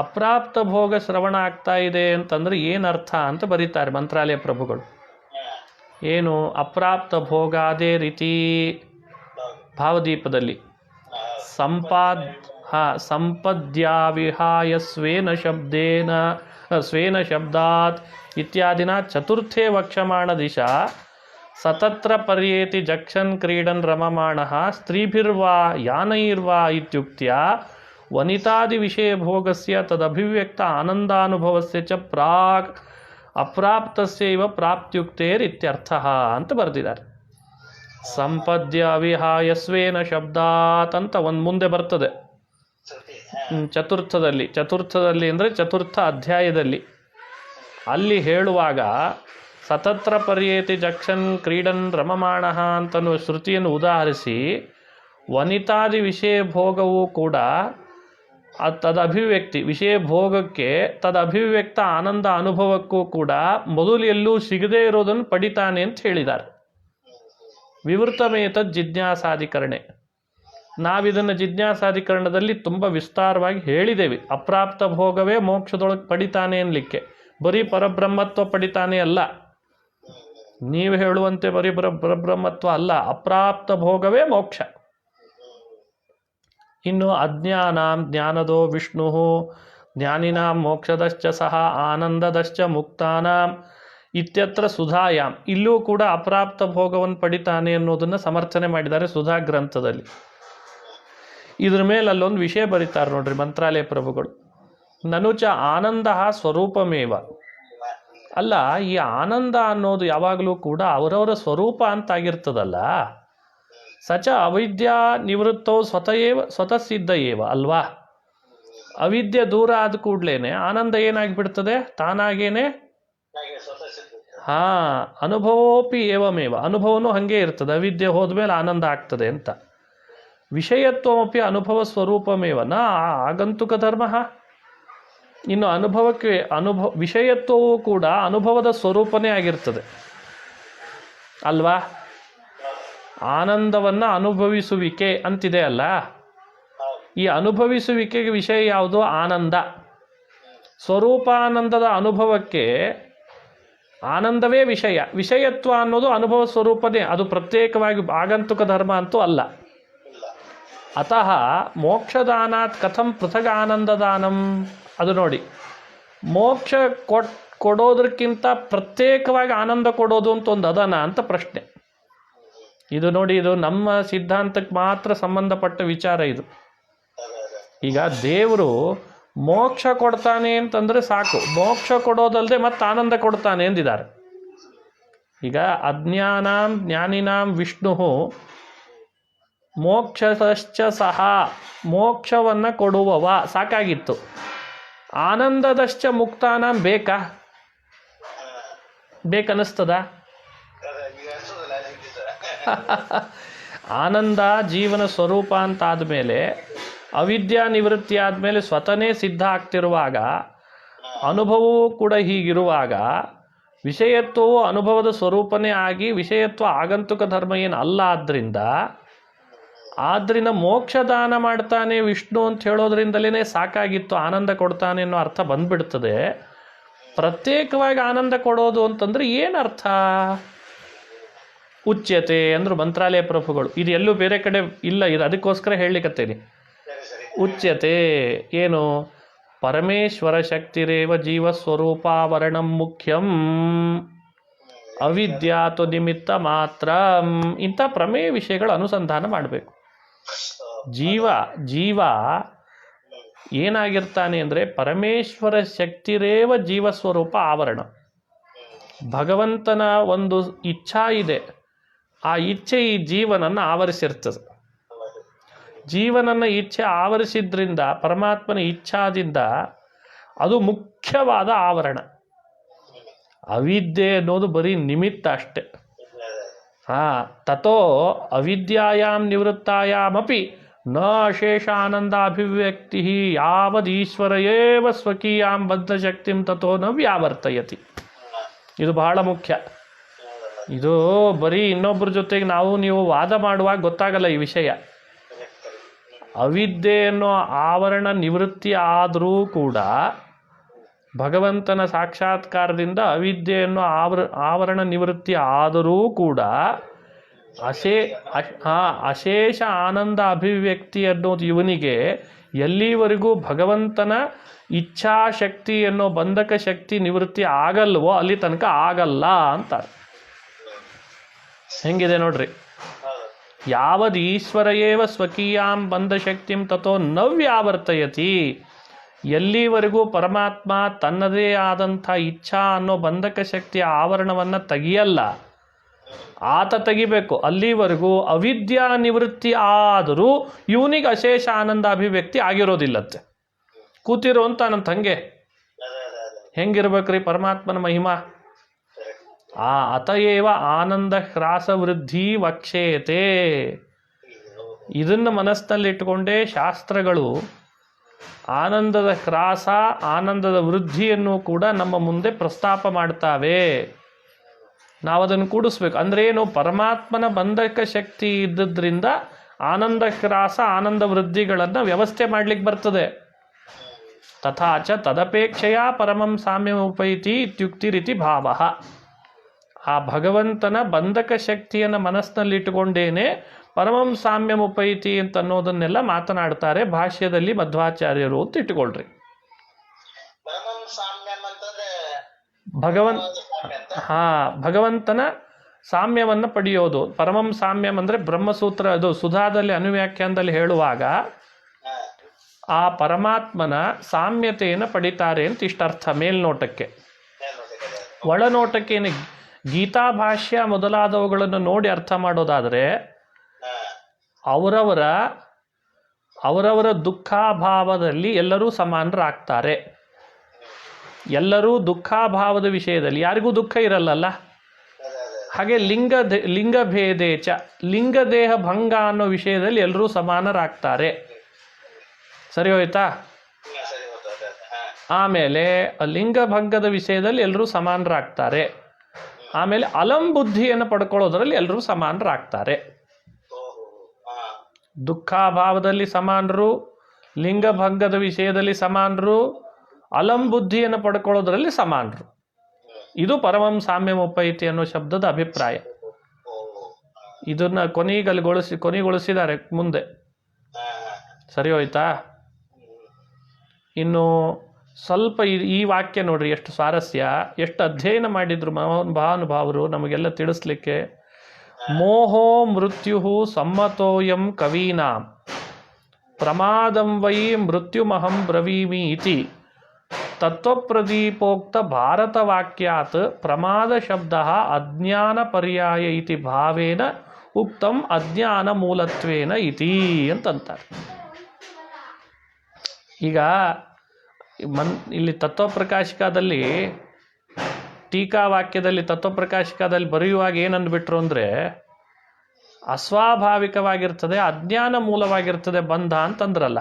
ಅಪ್ರಾಪ್ತ ಭೋಗ ಶ್ರವಣ ಆಗ್ತಾ ಇದೆ ಅಂತಂದ್ರೆ ಏನರ್ಥ ಅಂತ ಬರೀತಾರೆ ಮಂತ್ರಾಲಯ ಪ್ರಭುಗಳು. ಏನು ಅಪ್ರಾಪ್ತ ಭೋಗ? ಅದೇ ರೀತಿ ಭಾವದೀಪದಲ್ಲಿ ಸಂಪದ್ಯಾವಿಹಾಯ ಸ್ವೇನ ಶಬ್ದಾತ್ ಇತ್ಯಾದಿನ ಚತುರ್ಥೇ ವಕ್ಷಮಾಣ ದಿಶಾ ಸತತ್ರ ಪರ್ಯೇತಿ ಜಕ್ಷನ್ ಕ್ರೀಡನ್ ರಮಮಾಣಃ ಸ್ತ್ರೀಭಿರ್ವಾ ಯಾನೈರ್ವಾ ಇತ್ಯುಕ್ತ್ಯ ವನಿತಾದಿ ವಿಷಯ ಭೋಗಸ್ಯ ತದಭಿವ್ಯಕ್ತ ಆನಂದಾನುಭವಸ್ಯ ಚ ಪ್ರಾಕ್ ಅಪ್ರಾಪ್ತಸ್ಯೈವ ಪ್ರಾಪ್ತ್ಯುಕ್ತೇರಿತ್ಯರ್ಥಃ ಅಂತ ಬರೆದಿದ್ದಾರೆ. ಸಂಪದ್ಯ ವಿಹಾಯ ಸ್ವೇನ ಶಬ್ದಾತ್ ಅಂತ ಒಂದು ಮುಂದೆ ಬರ್ತದೆ ಚತುರ್ಥದಲ್ಲಿ ಅಂದರೆ ಚತುರ್ಥ ಅಧ್ಯಾಯದಲ್ಲಿ. ಅಲ್ಲಿ ಹೇಳುವಾಗ ಸತತ್ರ ಪರ್ಯೇತಿ ಜಕ್ಷನ್ ಕ್ರೀಡನ್ ರಮಮಾಣಃ ಅಂತನೂ ಶ್ರುತಿಯನ್ನು ಉದಾಹರಿಸಿ ವನಿತಾದಿ ವಿಷಯ ಭೋಗವೂ ಕೂಡ ತದಭಿವ್ಯಕ್ತಿ ವಿಷಯ ಭೋಗಕ್ಕೆ ತದಭಿವ್ಯಕ್ತ ಆನಂದ ಅನುಭವಕ್ಕೂ ಕೂಡ ಮೊದಲು ಎಲ್ಲೂ ಸಿಗದೇ ಇರೋದನ್ನು ಪಡಿತಾನೆ ಅಂತ ಹೇಳಿದ್ದಾರೆ. ವಿವೃತಮೇತದ್ ಜಿಜ್ಞಾಸಾಧಿಕರಣೆ. ನಾವಿದನ್ನು ಜಿಜ್ಞಾಸಾಧಿಕರಣದಲ್ಲಿ ತುಂಬ ವಿಸ್ತಾರವಾಗಿ ಹೇಳಿದ್ದೇವೆ. ಅಪ್ರಾಪ್ತ ಭೋಗವೇ ಮೋಕ್ಷದೊಳಗೆ ಪಡಿತಾನೆ ಅನ್ಲಿಕ್ಕೆ, ಬರೀ ಪರಬ್ರಹ್ಮತ್ವ ಪಡಿತಾನೆ ಅಲ್ಲ. ನೀವು ಹೇಳುವಂತೆ ಬರೀ ಪರಬ್ರಹ್ಮತ್ವ ಅಲ್ಲ, ಅಪ್ರಾಪ್ತ ಭೋಗವೇ ಮೋಕ್ಷ. ಇನ್ನು ಅಜ್ಞಾನಾಂ ಜ್ಞಾನದೋ ವಿಷ್ಣು ಜ್ಞಾನಿನಾಂ ಮೋಕ್ಷದಶ್ಚ ಸಹ ಆನಂದದಶ್ಚ ಮುಕ್ತಾನಾಂ ಇತ್ಯತ್ರ ಸುಧಾಯಾಮ್. ಇಲ್ಲೂ ಕೂಡ ಅಪ್ರಾಪ್ತ ಭೋಗವನ್ನು ಪಡಿತಾನೆ ಅನ್ನೋದನ್ನು ಸಮರ್ಥನೆ ಮಾಡಿದ್ದಾರೆ ಸುಧಾ ಗ್ರಂಥದಲ್ಲಿ. ಇದ್ರ ಮೇಲೆ ಅಲ್ಲೊಂದು ವಿಷಯ ಬರೀತಾರೆ ನೋಡ್ರಿ ಮಂತ್ರಾಲಯ ಪ್ರಭುಗಳು. ನನುಚ ಆನಂದ ಸ್ವರೂಪಮೇವ. ಅಲ್ಲ, ಈ ಆನಂದ ಅನ್ನೋದು ಯಾವಾಗಲೂ ಕೂಡ ಅವರವರ ಸ್ವರೂಪ ಅಂತಾಗಿರ್ತದಲ್ಲ. ಸಚ ಅವಿದ್ಯಾ ನಿವೃತ್ತೋ ಸ್ವತಃ ಸಿದ್ಧ ಏವ ಅಲ್ವಾ. ಅವಿದ್ಯೆ ದೂರ ಆದ ಕೂಡ್ಲೇನೆ ಆನಂದ ಏನಾಗಿಬಿಡ್ತದೆ ತಾನಾಗೇನೆ. ಅನುಭವೋಪಿ ಏವಮೇವ. ಅನುಭವನೂ ಹಾಗೆ ಇರ್ತದೆ. ಅವಿದ್ಯೆ ಹೋದ್ಮೇಲೆ ಆನಂದ ಆಗ್ತದೆ ಅಂತ. ವಿಷಯತ್ವಮಪಿ ಅನುಭವ ಸ್ವರೂಪಮೇವ ನ ಆಗಂತುಕ ಧರ್ಮ. ಇನ್ನು ಅನುಭವಕ್ಕೆ ವಿಷಯತ್ವವೂ ಕೂಡ ಅನುಭವದ ಸ್ವರೂಪನೇ ಆಗಿರ್ತದೆ ಅಲ್ವಾ. ಆನಂದವನ್ನು ಅನುಭವಿಸುವಿಕೆ ಅಂತಿದೆ ಅಲ್ಲ. ಈ ಅನುಭವಿಸುವಿಕೆಗೆ ವಿಷಯ ಯಾವುದು? ಆನಂದ. ಸ್ವರೂಪಾನಂದದ ಅನುಭವಕ್ಕೆ ಆನಂದವೇ ವಿಷಯ. ವಿಷಯತ್ವ ಅನ್ನೋದು ಅನುಭವ ಸ್ವರೂಪನೇ, ಅದು ಪ್ರತ್ಯೇಕವಾಗಿ ಆಗಂತುಕ ಧರ್ಮ ಅಂತೂ ಅಲ್ಲ. ಅತಃ ಮೋಕ್ಷದಾನಾತ್ ಕಥಂ ಪೃಥಗ್ ಆನಂದದಾನಂ. ಅದು ನೋಡಿ, ಮೋಕ್ಷ ಕೊಡೋದಕ್ಕಿಂತ ಪ್ರತ್ಯೇಕವಾಗಿ ಆನಂದ ಕೊಡೋದು ಅಂತ ಒಂದು ಅದನ ಅಂತ ಪ್ರಶ್ನೆ. ಇದು ನೋಡಿ, ಇದು ನಮ್ಮ ಸಿದ್ಧಾಂತಕ್ಕೆ ಮಾತ್ರ ಸಂಬಂಧಪಟ್ಟ ವಿಚಾರ ಇದು. ಈಗ ದೇವರು ಮೋಕ್ಷ ಕೊಡ್ತಾನೆ ಅಂತಂದರೆ ಸಾಕು, ಮೋಕ್ಷ ಕೊಡೋದಲ್ಲದೆ ಮತ್ತೆ ಆನಂದ ಕೊಡ್ತಾನೆ ಎಂದಿದ್ದಾರೆ. ಈಗ ಅಜ್ಞಾನಾಂ ಜ್ಞಾನಿನಾಂ ವಿಷ್ಣು ಮೋಕ್ಷಶ್ಚ ಸಹ, ಮೋಕ್ಷವನ್ನು ಕೊಡುವವ ಸಾಕಾಗಿತ್ತು. ಆನಂದದಶ್ಚ ಮುಕ್ತಾನಾಂ ಬೇಕನ್ನಿಸ್ತದ? ಆನಂದ ಜೀವನ ಸ್ವರೂಪ ಅಂತ ಆದಮೇಲೆ, ಅವಿದ್ಯಾ ನಿವೃತ್ತಿ ಆದಮೇಲೆ ಸ್ವತಃನೇ ಸಿದ್ಧ ಆಗ್ತಿರುವಾಗ, ಅನುಭವವೂ ಕೂಡ ಹೀಗಿರುವಾಗ, ವಿಷಯತ್ವವು ಅನುಭವದ ಸ್ವರೂಪನೇ ಆಗಿ ವಿಷಯತ್ವ ಆಗಂತುಕ ಧರ್ಮ ಏನು ಅಲ್ಲ. ಆದ್ರಿಂದ ಮೋಕ್ಷದಾನ ಮಾಡ್ತಾನೆ ವಿಷ್ಣು ಅಂತ ಹೇಳೋದ್ರಿಂದಲೇ ಸಾಕಾಗಿತ್ತು, ಆನಂದ ಕೊಡ್ತಾನೆ ಅನ್ನೋ ಅರ್ಥ ಬಂದ್ಬಿಡ್ತದೆ. ಪ್ರತ್ಯೇಕವಾಗಿ ಆನಂದ ಕೊಡೋದು ಅಂತಂದ್ರೆ ಏನರ್ಥ? ಉಚ್ಯತೆ ಅಂದ್ರು ಮಂತ್ರಾಲಯ ಪ್ರಭುಗಳು. ಇದು ಎಲ್ಲೂ ಬೇರೆ ಕಡೆ ಇಲ್ಲ, ಇದು ಅದಕ್ಕೋಸ್ಕರ ಹೇಳಲಿಕ್ಕತ್ತೇನೆ. ಉಚ್ಯತೆ ಏನು? ಪರಮೇಶ್ವರ ಶಕ್ತಿರೇವ ಜೀವಸ್ವರೂಪಾವರಣಂ ಮುಖ್ಯಂ ಅವಿದ್ಯಾತು ನಿಮಿತ್ತ ಮಾತ್ರ. ಇಂಥ ಪ್ರಮೇಯ ವಿಷಯಗಳ ಅನುಸಂಧಾನ ಮಾಡಬೇಕು. ಜೀವ ಏನಾಗಿರ್ತಾನೆ ಅಂದರೆ ಪರಮೇಶ್ವರ ಶಕ್ತಿರೇವ ಜೀವಸ್ವರೂಪ ಆವರಣ. ಭಗವಂತನ ಒಂದು ಇಚ್ಛಾ ಇದೆ, ಆ ಇಚ್ಛೆ ಈ ಜೀವನನ್ನು ಆವರಿಸಿರ್ತದೆ. ಜೀವನನ್ನ ಇಚ್ಛೆ ಆವರಿಸಿದ್ರಿಂದ, ಪರಮಾತ್ಮನ ಇಚ್ಛಾದಿಂದ ಅದು ಮುಖ್ಯವಾದ ಆವರಣ. ಅವಿದ್ಯೆ ಅನ್ನೋದು ಬರೀ ನಿಮಿತ್ತ ಅಷ್ಟೆ. ತಥೋ ಅವಿದ್ಯಾಯಾಂ ನಿವೃತ್ತಾಯಾಮಪಿ ನ ಅಶೇಷ ಆನಂದಾಭಿವ್ಯಕ್ತಿ ಯಾವದೀಶ್ವರ ಏವ ಸ್ವಕೀಯಾಂ ಬದ್ಧಶಕ್ತಿಂ ತಥೋ ನ ವ್ಯಾವರ್ತಯತಿ. ಇದು ಬಹಳ ಮುಖ್ಯ. ಇದು ಬರೀ ಇನ್ನೊಬ್ಬರ ಜೊತೆಗೆ ನೀವು ವಾದ ಮಾಡುವಾಗ ಗೊತ್ತಾಗಲ್ಲ ಈ ವಿಷಯ. ಅವಿದ್ಯೆ ಅನ್ನೋ ಆವರಣ ನಿವೃತ್ತಿ ಆದರೂ ಕೂಡ, ಭಗವಂತನ ಸಾಕ್ಷಾತ್ಕಾರದಿಂದ ಅವಿದ್ಯೆ ಅನ್ನೋ ಆವರಣ ನಿವೃತ್ತಿ ಆದರೂ ಕೂಡ ಅಶೇಷ ಆನಂದ ಅಭಿವ್ಯಕ್ತಿ ಅನ್ನೋದು ಇವನಿಗೆ ಎಲ್ಲಿವರೆಗೂ ಭಗವಂತನ ಇಚ್ಛಾಶಕ್ತಿ ಅನ್ನೋ ಬಂಧಕ ಶಕ್ತಿ ನಿವೃತ್ತಿ ಆಗಲ್ವೋ ಅಲ್ಲಿ ತನಕ ಆಗಲ್ಲ ಅಂತಾರೆ. ಹೆಂಗಿದೆ ನೋಡ್ರಿ. ಯಾವದ್ ಈಶ್ವರ ಏವ ಸ್ವಕೀಯಾಂ ಬಂಧಶಕ್ತಿಂ ತಥೋ ನ ವ್ಯಾವರ್ತಯತಿ. ಎಲ್ಲಿವರೆಗೂ ಪರಮಾತ್ಮ ತನ್ನದೇ ಆದಂಥ ಇಚ್ಛಾ ಅನ್ನೋ ಬಂಧಕ ಶಕ್ತಿಯ ಆವರಣವನ್ನು ತೆಗಿಯಲ್ಲ, ಆತ ತೆಗಿಬೇಕು. ಅಲ್ಲಿವರೆಗೂ ಅವಿದ್ಯಾ ನಿವೃತ್ತಿ ಆದರೂ ಇವನಿಗೆ ಅಶೇಷ ಆನಂದ ಅಭಿವ್ಯಕ್ತಿ ಆಗಿರೋದಿಲ್ಲತ್ತೆ. ಕೂತಿರೋ ಅಂತ ನಂತ ಹಂಗೆ ಹೆಂಗಿರ್ಬೇಕ್ರಿ ಪರಮಾತ್ಮನ ಮಹಿಮಾ. ಅತಯೇವ ಆನಂದ ಹ್ರಾಸ ವೃದ್ಧಿ ವಕ್ಷೇತೆ. ಇದನ್ನು ಮನಸ್ಸಿನಲ್ಲಿಟ್ಟುಕೊಂಡೇ ಶಾಸ್ತ್ರಗಳು ಆನಂದದ ಹ್ರಾಸ, ಆನಂದದ ವೃದ್ಧಿಯನ್ನು ಕೂಡ ನಮ್ಮ ಮುಂದೆ ಪ್ರಸ್ತಾಪ ಮಾಡ್ತಾವೆ. ನಾವದನ್ನು ಕೂಡಿಸ್ಬೇಕು. ಅಂದ್ರೆ ಏನು? ಪರಮಾತ್ಮನ ಬಂಧಕ ಶಕ್ತಿ ಇದ್ದದ್ರಿಂದ ಆನಂದ ಹ್ರಾಸ, ಆನಂದ ವೃದ್ಧಿಗಳನ್ನು ವ್ಯವಸ್ಥೆ ಮಾಡ್ಲಿಕ್ಕೆ ಬರ್ತದೆ. ತಥಾಚ ತದಪೇಕ್ಷೆಯ ಪರಮಂ ಸಾಮ್ಯಮುಪೈತಿ ಇತ್ಯುಕ್ತಿ ರೀತಿ ಭಾವ. ಆ ಭಗವಂತನ ಬಂಧಕ ಶಕ್ತಿಯನ್ನು ಮನಸ್ಸಿನಲ್ಲಿಟ್ಟುಕೊಂಡೇನೆ ಪರಮಂ ಸಾಮ್ಯಮುಪೈತಿ ಅಂತ ಅನ್ನೋದನ್ನೆಲ್ಲ ಮಾತನಾಡ್ತಾರೆ ಭಾಷ್ಯದಲ್ಲಿ ಮಧ್ವಾಚಾರ್ಯರು ಅಂತ ಇಟ್ಟುಕೊಳ್ರಿ. ಭಗವಂತನ ಸಾಮ್ಯವನ್ನು ಪಡೆಯೋದು. ಪರಮಂ ಸಾಮ್ಯಂ ಅಂದರೆ ಬ್ರಹ್ಮಸೂತ್ರ, ಅದು ಸುಧಾದಲ್ಲಿ ಅನುವ್ಯಾಖ್ಯಾನದಲ್ಲಿ ಹೇಳುವಾಗ ಆ ಪರಮಾತ್ಮನ ಸಾಮ್ಯತೆಯನ್ನು ಪಡಿತಾರೆ ಅಂತ ಇಷ್ಟರ್ಥ ಮೇಲ್ನೋಟಕ್ಕೆ. ಒಳನೋಟಕ್ಕೆ ಏನು, ಗೀತಾ ಭಾಷ್ಯ ಮೊದಲಾದವುಗಳನ್ನು ನೋಡಿ ಅರ್ಥ ಮಾಡೋದಾದರೆ ಅವರವರ ದುಃಖಾಭಾವದಲ್ಲಿ ಎಲ್ಲರೂ ಸಮಾನರಾಗ್ತಾರೆ. ಎಲ್ಲರೂ ದುಃಖಾಭಾವದ ವಿಷಯದಲ್ಲಿ ಯಾರಿಗೂ ದುಃಖ ಇರಲ್ಲಲ್ಲ. ಹಾಗೆ ಲಿಂಗಭೇದೇಚ, ಲಿಂಗದೇಹ ಭಂಗ ಅನ್ನೋ ವಿಷಯದಲ್ಲಿ ಎಲ್ಲರೂ ಸಮಾನರಾಗ್ತಾರೆ. ಸರಿ ಹೋಯ್ತಾ? ಆಮೇಲೆ ಲಿಂಗಭಂಗದ ವಿಷಯದಲ್ಲಿ ಎಲ್ಲರೂ ಸಮಾನರಾಗ್ತಾರೆ. ಆಮೇಲೆ ಅಲಂಬುದ್ಧಿಯನ್ನು ಪಡ್ಕೊಳ್ಳೋದ್ರಲ್ಲಿ ಎಲ್ಲರೂ ಸಮಾನರಾಗ್ತಾರೆ. ದುಃಖಾಭಾವದಲ್ಲಿ ಸಮಾನರು, ಲಿಂಗಭಂಗದ ವಿಷಯದಲ್ಲಿ ಸಮಾನರು, ಅಲಂಬುದ್ಧಿಯನ್ನು ಪಡ್ಕೊಳ್ಳೋದ್ರಲ್ಲಿ ಸಮಾನರು. ಇದು ಪರಮಂ ಸಾಮ್ಯಮುಪೈತಿ ಅನ್ನೋ ಶಬ್ದದ ಅಭಿಪ್ರಾಯ. ಇದನ್ನ ಕೊನೆಗೊಳಿಸಿದ್ದಾರೆ ಮುಂದೆ. ಸರಿ ಹೋಯ್ತಾ? ಇನ್ನು ಸ್ವಲ್ಪ ಈ ವಾಕ್ಯ ನೋಡ್ರಿ ಎಷ್ಟು ಸ್ವಾರಸ್ಯ, ಎಷ್ಟು ಅಧ್ಯಯನ ಮಾಡಿದ್ರು ಮಹಾನುಭಾವರು ನಮಗೆಲ್ಲ ತಿಳಿಸ್ಲಿಕ್ಕೆ. ಮೋಹೋ ಮೃತ್ಯು ಸಮ್ಮತೋಯಂ ಕವೀನಾಂ ಪ್ರಮಾದಂ ವೈ ಮೃತ್ಯುಮಹಂ ಬ್ರವೀಮಿ ಇತಿ ತತ್ವಪ್ರದೀಪೋಕ್ತ ಭಾರತವಾಕ್ಯಾತ್ ಪ್ರಮಾದ ಶಬ್ದ ಅಜ್ಞಾನ ಪರ್ಯಾಯ ಇತಿ ಭಾವೇನ ಉಕ್ತಂ ಅಜ್ಞಾನ ಮೂಲತ್ವೇನ ಇತಿ ಅಂತಂತಾರೆ. ಈಗ ಇಲ್ಲಿ ತತ್ವಪ್ರಕಾಶಿಕದಲ್ಲಿ ಟೀಕಾವಾಕ್ಯದಲ್ಲಿ ತತ್ವಪ್ರಕಾಶಿಕದಲ್ಲಿ ಬರೆಯುವಾಗ ಏನಂದ್ಬಿಟ್ರು ಅಂದರೆ ಅಸ್ವಾಭಾವಿಕವಾಗಿರ್ತದೆ, ಅಜ್ಞಾನ ಮೂಲವಾಗಿರ್ತದೆ ಬಂಧ ಅಂತಂದ್ರಲ್ಲ.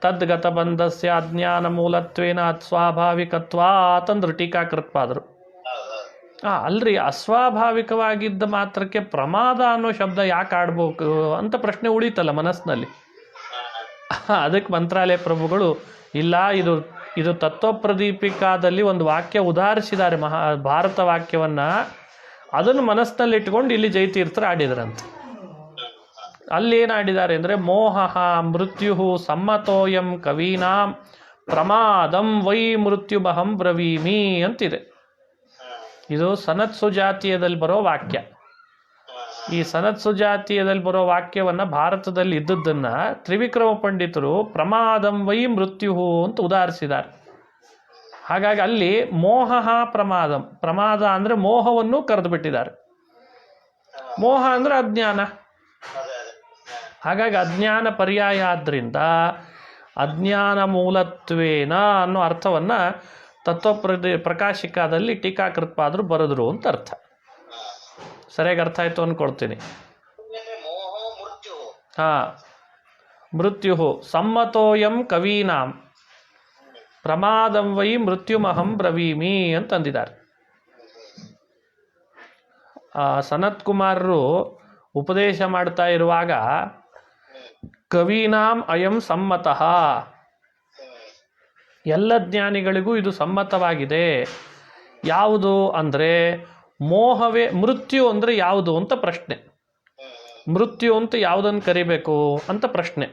ತದ್ಗತ ಬಂಧಸ್ಯ ಅಜ್ಞಾನ ಮೂಲತ್ವೇನ ಅಸ್ವಾಭಾವಿಕತ್ವಾತ್ ಅಂದ್ರು ಟೀಕಾಕೃತ್ಪಾದರು. ಅಲ್ರಿ, ಅಸ್ವಾಭಾವಿಕವಾಗಿದ್ದ ಮಾತ್ರಕ್ಕೆ ಪ್ರಮಾದ ಅನ್ನೋ ಶಬ್ದ ಯಾಕೆ ಆಡ್ಬೇಕು ಅಂತ ಪ್ರಶ್ನೆ ಉಳೀತಲ್ಲ ಮನಸ್ಸಿನಲ್ಲಿ. ಅದಕ್ಕೆ ಮಂತ್ರಾಲಯ ಪ್ರಭುಗಳು ಇಲ್ಲ, ಇದು ತತ್ವಪ್ರದೀಪಿಕಾದಲ್ಲಿ ಒಂದು ವಾಕ್ಯ ಉದಾಹರಿಸಿದ್ದಾರೆ, ಭಾರತ ವಾಕ್ಯವನ್ನು. ಅದನ್ನು ಮನಸ್ಸಿನಲ್ಲಿ ಇಟ್ಕೊಂಡು ಇಲ್ಲಿ ಜಯತೀರ್ಥರು ಆಡಿದ್ರಂತೆ. ಅಲ್ಲಿ ಏನು ಆಡಿದ್ದಾರೆ ಅಂದರೆ ಮೋಹ ಮೃತ್ಯು ಸಮ್ಮತೋಯಂ ಕವೀನಾಂ ಪ್ರಮಾದಂ ವೈ ಮೃತ್ಯುಮಹಂ ಬ್ರವೀಮಿ ಅಂತಿದೆ. ಇದು ಸನತ್ಸು ಜಾತೀಯದಲ್ಲಿ ಬರೋ ವಾಕ್ಯ. ಈ ಸನತ್ಸು ಜಾತೀಯದಲ್ಲಿ ಬರೋ ವಾಕ್ಯವನ್ನು ಭಾರತದಲ್ಲಿ ಇದ್ದದ್ದನ್ನು ತ್ರಿವಿಕ್ರಮ ಪಂಡಿತರು ಪ್ರಮಾದಂ ವೈ ಮೃತ್ಯು ಅಂತ ಉದಾಹರಿಸಿದ್ದಾರೆ. ಹಾಗಾಗಿ ಅಲ್ಲಿ ಮೋಹ ಪ್ರಮಾದಂ, ಪ್ರಮಾದ ಅಂದರೆ ಮೋಹವನ್ನು ಕರೆದು ಬಿಟ್ಟಿದ್ದಾರೆ. ಮೋಹ ಅಂದರೆ ಅಜ್ಞಾನ. ಹಾಗಾಗಿ ಅಜ್ಞಾನ ಪರ್ಯಾಯ ಆದ್ದರಿಂದ ಅಜ್ಞಾನ ಮೂಲತ್ವೇನ ಅನ್ನೋ ಅರ್ಥವನ್ನು ಪ್ರಕಾಶಿಕಾದಲ್ಲಿ ಟೀಕಾಕೃತ್ಪಾದರು ಬರೆದ್ರು ಅಂತ ಅರ್ಥ. ಸರಿಯಾಗಿ ಅರ್ಥ ಆಯಿತು ಅಂದ್ಕೊಳ್ತೀನಿ. ಮೃತ್ಯು ಸಮ್ಮತೋಯಂ ಕವೀನಾಂ ಪ್ರಮಾದಂ ವೈ ಮೃತ್ಯುಮಹಂ ಬ್ರವೀಮಿ ಅಂತಂದಿದ್ದಾರೆ. ಸನತ್ ಕುಮಾರರು ಉಪದೇಶ ಮಾಡ್ತಾ ಇರುವಾಗ ಕವೀನಾಂ ಅಯಂ ಸಮ್ಮತಃ, ಎಲ್ಲ ಜ್ಞಾನಿಗಳಿಗೂ ಇದು ಸಮ್ಮತವಾಗಿದೆ. ಯಾವುದು ಅಂದರೆ ಮೋಹವೇ. ಮೃತ್ಯು ಅಂದರೆ ಯಾವುದು ಅಂತ ಪ್ರಶ್ನೆ. ಮೃತ್ಯು ಅಂತ ಯಾವುದನ್ನು ಕರಿಬೇಕು ಅಂತ ಪ್ರಶ್ನೆ.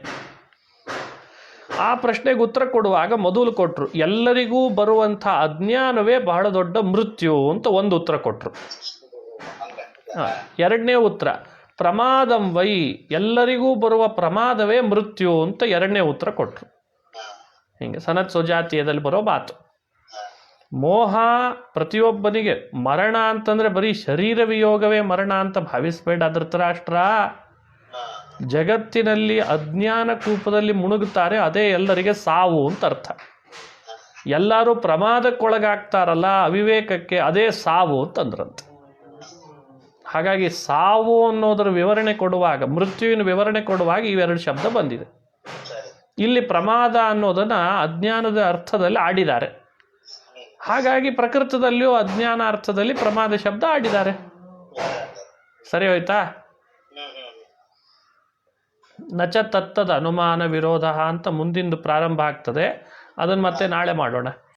ಆ ಪ್ರಶ್ನೆಗೆ ಉತ್ತರ ಕೊಡುವಾಗ ಮೊದಲು ಕೊಟ್ಟರು ಎಲ್ಲರಿಗೂ ಬರುವಂಥ ಅಜ್ಞಾನವೇ ಬಹಳ ದೊಡ್ಡ ಮೃತ್ಯು ಅಂತ ಒಂದು ಉತ್ತರ ಕೊಟ್ಟರು. ಎರಡನೇ ಉತ್ತರ ಪ್ರಮಾದಂ ವೈ, ಎಲ್ಲರಿಗೂ ಬರುವ ಪ್ರಮಾದವೇ ಮೃತ್ಯು ಅಂತ ಎರಡನೇ ಉತ್ತರ ಕೊಟ್ಟರು. ಹಿಂಗೆ ಸನತ್ ಸುಜಾತೀಯದಲ್ಲಿ ಬರೋ ಮಾತು. ಮೋಹ ಪ್ರತಿಯೊಬ್ಬನಿಗೆ ಮರಣ ಅಂತಂದರೆ ಬರೀ ಶರೀರ ವಿಯೋಗವೇ ಮರಣ ಅಂತ ಭಾವಿಸಬೇಡ ಧೃತರಾಷ್ಟ್ರ. ಜಗತ್ತಿನಲ್ಲಿ ಅಜ್ಞಾನ ಕೂಪದಲ್ಲಿ ಮುಳುಗುತ್ತಾರೆ, ಅದೇ ಎಲ್ಲರಿಗೆ ಸಾವು ಅಂತ ಅರ್ಥ. ಎಲ್ಲರೂ ಪ್ರಮಾದಕ್ಕೊಳಗಾಗ್ತಾರಲ್ಲ ಅವಿವೇಕಕ್ಕೆ, ಅದೇ ಸಾವು ಅಂತಂದ್ರಂತೆ. ಹಾಗಾಗಿ ಸಾವು ಅನ್ನೋದರ ವಿವರಣೆ ಕೊಡುವಾಗ, ಮೃತ್ಯುವಿನ ವಿವರಣೆ ಕೊಡುವಾಗ ಇವೆರಡು ಶಬ್ದ ಬಂದಿದೆ. ಇಲ್ಲಿ ಪ್ರಮಾದ ಅನ್ನೋದನ್ನು ಅಜ್ಞಾನದ ಅರ್ಥದಲ್ಲಿ ಆಡಿದ್ದಾರೆ. ಹಾಗಾಗಿ ಪ್ರಕೃತದಲ್ಲಿಯೂ ಅಜ್ಞಾನ ಅರ್ಥದಲ್ಲಿ ಪ್ರಮಾದ ಶಬ್ದ ಆಡಿದ್ದಾರೆ. ಸರಿ ಹೋಯ್ತಾ? ನಚ ತತ್ತದ ಅನುಮಾನ ವಿರೋಧ ಅಂತ ಮುಂದಿಂದು ಪ್ರಾರಂಭ ಆಗ್ತದೆ. ಅದನ್ನು ಮತ್ತೆ ನಾಳೆ ಮಾಡೋಣ.